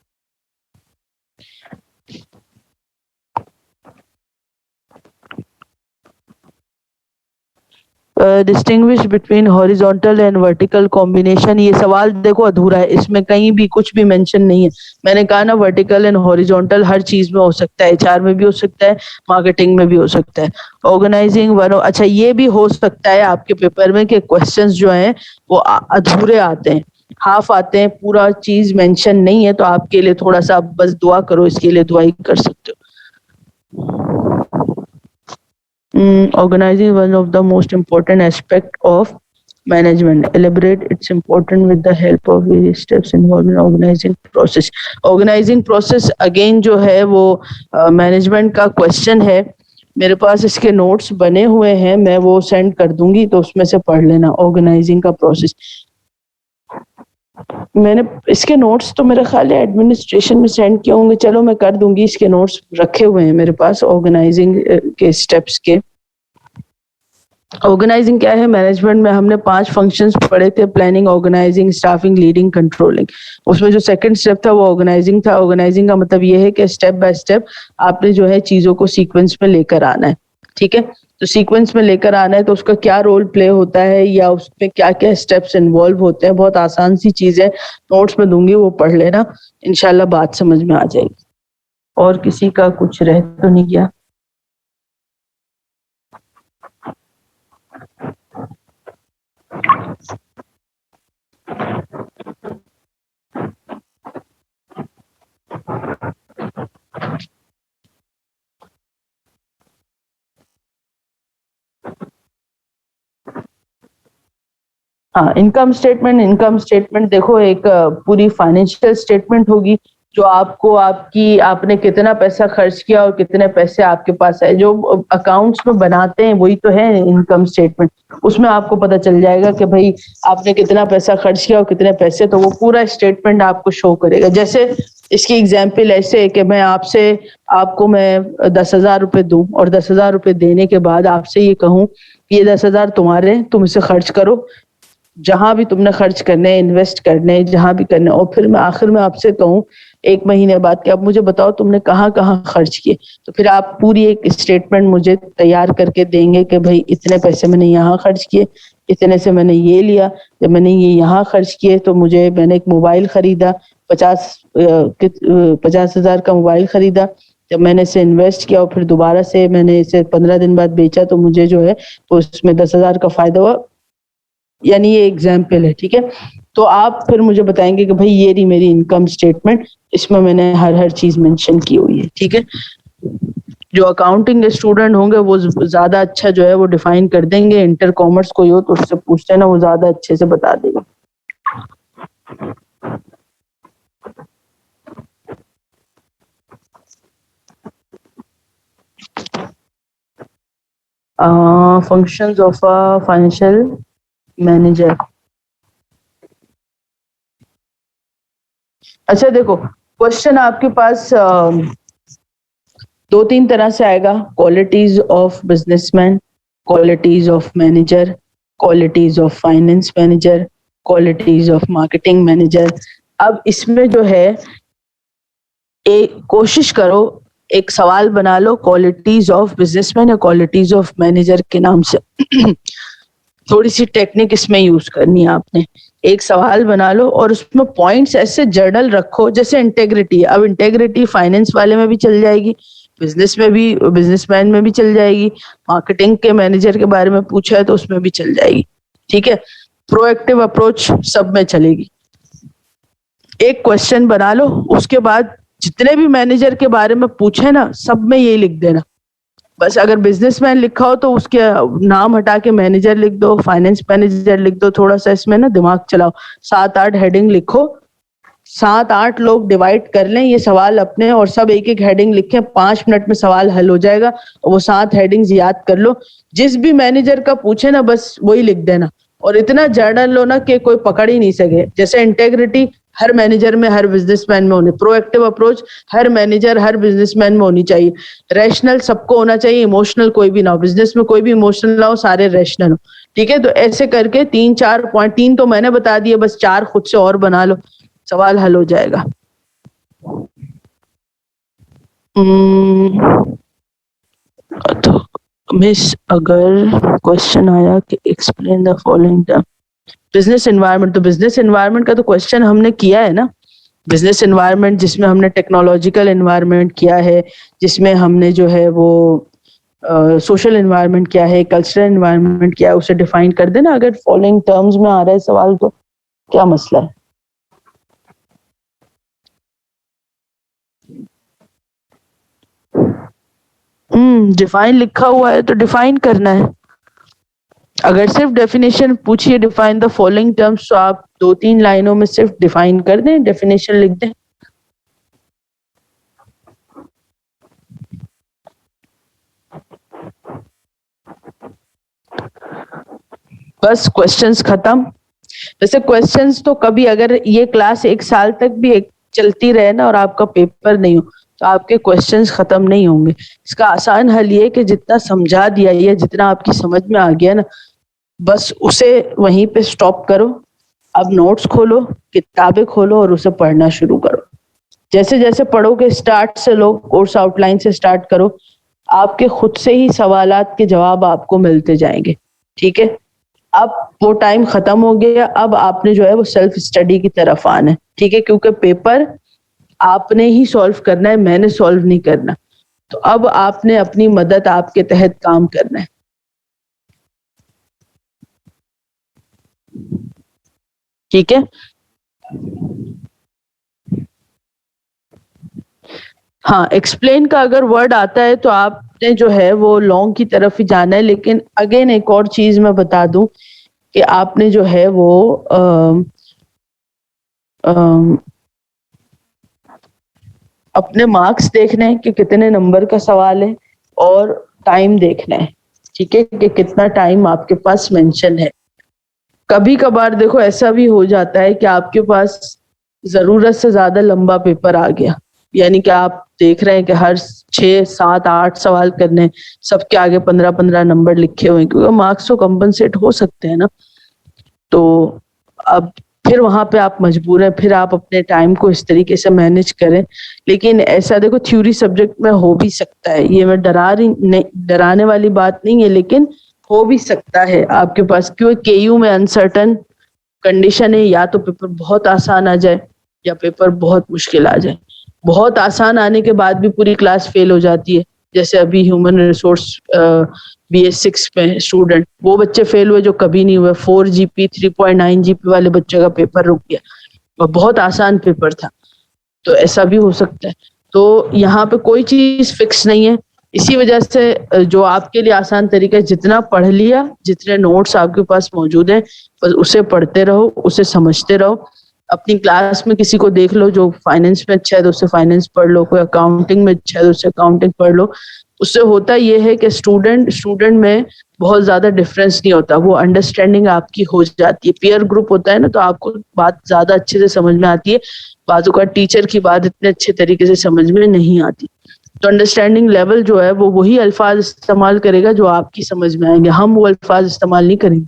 Distinguish between horizontal and vertical combination, ये सवाल देखो अधूरा है, इसमें कहीं भी कुछ भी मेंशन नहीं है। मैंने कहा ना वर्टिकल एंड हॉरिजॉन्टल हर चीज में हो सकता है, एचआर में भी हो सकता है, मार्केटिंग में भी हो सकता है। ऑर्गेनाइजिंग वन, अच्छा ये भी हो सकता है आपके पेपर में कि क्वेश्चंस जो हैं वो अधूरे आते हैं, हाफ आते हैं, पूरा चीज मेंशन नहीं है, तो आपके लिए थोड़ा सा आप बस दुआ करो, इसके लिए दुआ ही कर सकते हो। Organizing one of the most important aspect of management. Elaborate its important with the help of various steps involved in organizing process. Organizing process again जो है वो मैनेजमेंट का क्वेश्चन है। मेरे पास इसके नोट्स बने हुए हैं, मैं वो सेंड कर दूंगी तो उसमें से पढ़ लेना। ऑर्गेनाइजिंग का प्रोसेस मैंने इसके नोट्स तो मेरा ख्याल है एडमिनिस्ट्रेशन में सेंड किए होंगे, चलो मैं कर दूंगी, इसके नोट्स रखे हुए हैं मेरे पास ऑर्गेनाइजिंग के स्टेप्स के। ऑर्गेनाइजिंग क्या है? मैनेजमेंट में हमने 5 फंक्शंस पढ़े थे, planning, organising, staffing, leading, controlling. उसमें जो सेकंड स्टेप था वो ऑर्गेनाइजिंग था। ऑर्गेनाइजिंग का मतलब ये है कि स्टेप बाय स्टेप आपने जो है चीजों को सीक्वेंस में लेकर आना है, ठीक है? तो सीक्वेंस में लेकर आना है तो उसका क्या रोल प्ले होता है या उसमें क्या क्या स्टेप्स इन्वॉल्व होते हैं, बहुत आसान सी चीज है, नोट्स में दूंगी, वो पढ़ लेना, इंशाल्लाह बात समझ में आ जाएगी। और किसी का कुछ रह तो नहीं गया? हाँ, इनकम स्टेटमेंट देखो, एक पूरी फाइनेंशियल स्टेटमेंट होगी जो आपको आपने कितना पैसा खर्च किया और कितने पैसे आपके पास है, जो अकाउंट्स में बनाते हैं वही तो है इनकम स्टेटमेंट। उसमें आपको पता चल जाएगा कि भाई आपने कितना पैसा खर्च किया और कितने पैसे, तो वो पूरा स्टेटमेंट आपको शो करेगा। जैसे इसकी एग्जाम्पल ऐसे है कि आपको मैं 10,000 रुपए दूं और 10,000 रुपए देने के बाद आपसे ये कहूं ये 10,000 तुम्हारे हैं, तुम इसे खर्च करो जहां भी तुमने खर्च करने हैं, इन्वेस्ट करने हैं, जहां भी करने, और फिर मैं आखिर में आपसे कहूं 1 महीने बाद कि अब मुझे बताओ तुमने कहाँ कहाँ खर्च किए, तो फिर आप पूरी एक स्टेटमेंट मुझे तैयार करके देंगे कि भाई इतने पैसे मैंने यहाँ खर्च किए, इतने से मैंने ये लिया, जब मैंने ये यहाँ खर्च किए तो मैंने एक मोबाइल खरीदा, 50,000 का मोबाइल खरीदा, जब मैंने इसे इन्वेस्ट किया और फिर दोबारा से मैंने इसे 15 दिन बाद बेचा तो मुझे जो है उसमें 10,000 का फायदा हुआ। यानी ये एग्जाम्पल है, ठीक है? तो आप फिर मुझे बताएंगे कि भाई ये रही मेरी इनकम स्टेटमेंट, इसमें मैंने हर हर चीज मेंशन की हुई है, ठीक है? जो अकाउंटिंग स्टूडेंट होंगे वो ज्यादा अच्छा जो है वो डिफाइन कर देंगे, इंटर कॉमर्स कोई हो तो उससे पूछते हैं ना, वो ज्यादा अच्छे से बता देगा। Functions of a financial manager. अच्छा देखो, क्वेश्चन आपके पास 2-3 तरह से आएगा, qualities of businessman, qualities of manager, qualities of finance manager, qualities of marketing manager. अब इसमें जो है एक कोशिश करो, एक सवाल बना लो क्वालिटीज ऑफ बिजनेसमैन या क्वालिटीज ऑफ मैनेजर के नाम से। थोड़ी सी टेक्निक इसमें यूज करनी है आपने। एक सवाल बना लो और उसमें पॉइंट्स ऐसे जर्नल रखो, जैसे इंटेग्रिटी। अब इंटेग्रिटी फाइनेंस वाले में भी चल जाएगी, बिजनेस में भी, बिजनेसमैन में भी चल जाएगी, मार्केटिंग के मैनेजर के बारे में पूछा है तो उसमें भी चल जाएगी, ठीक है? प्रोएक्टिव अप्रोच सब में चलेगी। एक क्वेश्चन बना लो, उसके बाद जितने भी मैनेजर के बारे में पूछे ना सब में यही लिख देना। बस अगर बिजनेसमैन लिखा हो तो उसके नाम हटा के मैनेजर लिख दो, फाइनेंस मैनेजर लिख दो, थोड़ा सा इसमें ना दिमाग चलाओ, 7-8 हेडिंग लिखो, 7-8 लोग डिवाइड कर लें ये सवाल अपने और सब एक एक हेडिंग लिखें, 5 मिनट में सवाल हल हो जाएगा। और वो 7 हेडिंग्स याद कर लो, जिस भी मैनेजर का पूछे ना बस वही लिख देना, और इतना जर्नल लो ना कि कोई पकड़ ही नहीं सके। जैसे इंटेग्रिटी हर मैनेजर में, हर बिजनेसमैन में होनी, प्रोएक्टिव अप्रोच हर मैनेजर हर बिजनेसमैन में होनी चाहिए, रैशनल सबको होना चाहिए, इमोशनल कोई भी ना हो, बिजनेस में कोई भी इमोशनल ना हो, सारे रैशनल हो, ठीक है? तो ऐसे करके 3-4 पॉइंट, 3 तो मैंने बता दिए, बस 4 खुद से और बना लो, सवाल हल हो जाएगा। तो मिस, अगर क्वेश्चन आया कि explain the following term, business environment, तो बिजनेस एनवायरनमेंट का तो क्वेश्चन हमने किया है ना। बिजनेस एनवायरनमेंट जिसमें हमने टेक्नोलॉजिकल एनवायरनमेंट किया है, जिसमें हमने जो है वो सोशल एनवायरनमेंट क्या है, कल्चरल एनवायरनमेंट क्या है, उसे डिफाइन कर देना। अगर फॉलोइंग टर्म्स में आ रहा है सवाल तो क्या मसला है? डिफाइन लिखा हुआ है तो डिफाइन करना है। अगर सिर्फ डेफिनेशन पूछिए डिफाइन द फॉलोइंग टर्म्स, तो आप 2-3 लाइनों में सिर्फ डिफाइन कर दें, डेफिनेशन लिख दें। बस क्वेश्चंस खत्म। वैसे क्वेश्चंस तो कभी, अगर ये क्लास 1 साल तक भी एक चलती रहे ना और आपका पेपर नहीं हो तो आपके क्वेश्चंस खत्म नहीं होंगे। इसका आसान हल ये है कि जितना समझा दिया या जितना आपकी समझ में आ गया ना, बस उसे वहीं पे स्टॉप करो। अब नोट्स खोलो, किताबें खोलो और उसे पढ़ना शुरू करो। जैसे जैसे पढ़ोगे, स्टार्ट से लो, कोर्स आउटलाइन से स्टार्ट करो, आपके खुद से ही सवालात के जवाब आपको मिलते जाएंगे। ठीक है, अब वो टाइम खत्म हो गया, अब आपने जो है वो सेल्फ स्टडी की तरफ आना है। ठीक है, क्योंकि पेपर आपने ही सॉल्व करना है, मैंने सॉल्व नहीं करना। तो अब आपने अपनी मदद आपके तहत काम करना है। ठीक है, हाँ, एक्सप्लेन का अगर वर्ड आता है तो आपने जो है वो लॉन्ग की तरफ ही जाना है। लेकिन अगेन एक और चीज मैं बता दूं कि आपने जो है वो अपने मार्क्स देखने हैं कि कितने नंबर का सवाल है, और टाइम देखना है। ठीक है, कि कितना टाइम आपके पास मेंशन है। कभी कभार देखो ऐसा भी हो जाता है कि आपके पास जरूरत से ज्यादा लंबा पेपर आ गया, यानी कि आप देख रहे हैं कि हर 6, 7, 8 सवाल करने हैं, सबके आगे 15-15 नंबर लिखे हुए हैं, क्योंकि मार्क्स तो कंपनसेट हो सकते हैं ना। तो अब फिर वहां पे आप मजबूर हैं, फिर आप अपने टाइम को इस तरीके से मैनेज करें। लेकिन ऐसा देखो थ्योरी सब्जेक्ट में हो भी सकता है, ये मैं डराने वाली बात नहीं है, लेकिन हो भी सकता है आपके पास, क्योंकि केयू में अनसर्टन कंडीशन है, या तो पेपर बहुत आसान आ जाए या पेपर बहुत मुश्किल आ जाए। बहुत आसान आने के बाद भी पूरी क्लास फेल हो जाती है, जैसे अभी ह्यूमन रिसोर्स BS6 में स्टूडेंट, वो बच्चे फेल हुए जो कभी नहीं हुए। 4 GP 3.9 GP वाले बच्चे का पेपर रुक गया, और बहुत आसान पेपर था। तो ऐसा भी हो सकता है। तो यहाँ पे कोई चीज फिक्स नहीं है। इसी वजह से जो आपके लिए आसान तरीका है, जितना पढ़ लिया, जितने नोट्स आपके पास मौजूद हैं, बस उसे पढ़ते रहो, उसे समझते रहो। अपनी क्लास में किसी को देख लो जो फाइनेंस में अच्छा है तो उससे फाइनेंस पढ़ लो, कोई अकाउंटिंग में अच्छा है तो उससे अकाउंटिंग पढ़ लो। उससे होता ये है कि स्टूडेंट में बहुत ज्यादा डिफरेंस नहीं होता, वो अंडरस्टैंडिंग आपकी हो जाती है। पीयर ग्रुप होता है ना, तो आपको बात ज्यादा अच्छे से समझ में आती है। बाजू का टीचर की बात इतने अच्छे तरीके से समझ में नहीं आती। तो अंडरस्टैंडिंग लेवल जो है वो वही अल्फाज इस्तेमाल करेगा जो आपकी समझ में आएंगे, हम वो अल्फाज इस्तेमाल नहीं करेंगे।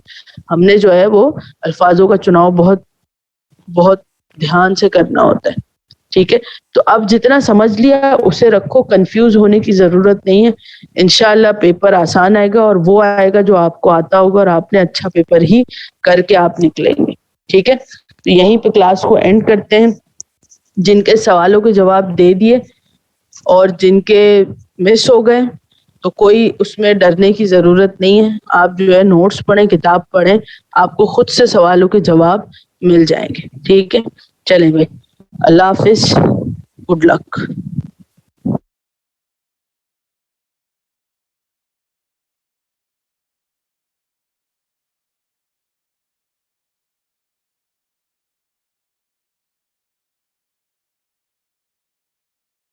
हमने जो है वो अल्फाजों का चुनाव बहुत बहुत ध्यान से करना होता है। ठीक है, तो अब जितना समझ लिया उसे रखो, कंफ्यूज होने की जरूरत नहीं है। इंशाल्लाह पेपर आसान आएगा, और वो आएगा जो आपको आता होगा, और आपने अच्छा पेपर ही करके आप निकलेंगे। ठीक है, तो यहीं पे क्लास को एंड करते हैं। जिनके सवालों के जवाब दे दिए और जिनके मिस हो गए, तो कोई उसमें डरने की जरूरत नहीं है। आप जो है नोट्स पढ़ें, किताब पढ़ें, आपको खुद से सवालों के जवाब मिल जाएंगे। ठीक है, चलें भाई, अल्लाह हाफिज, गुड लक।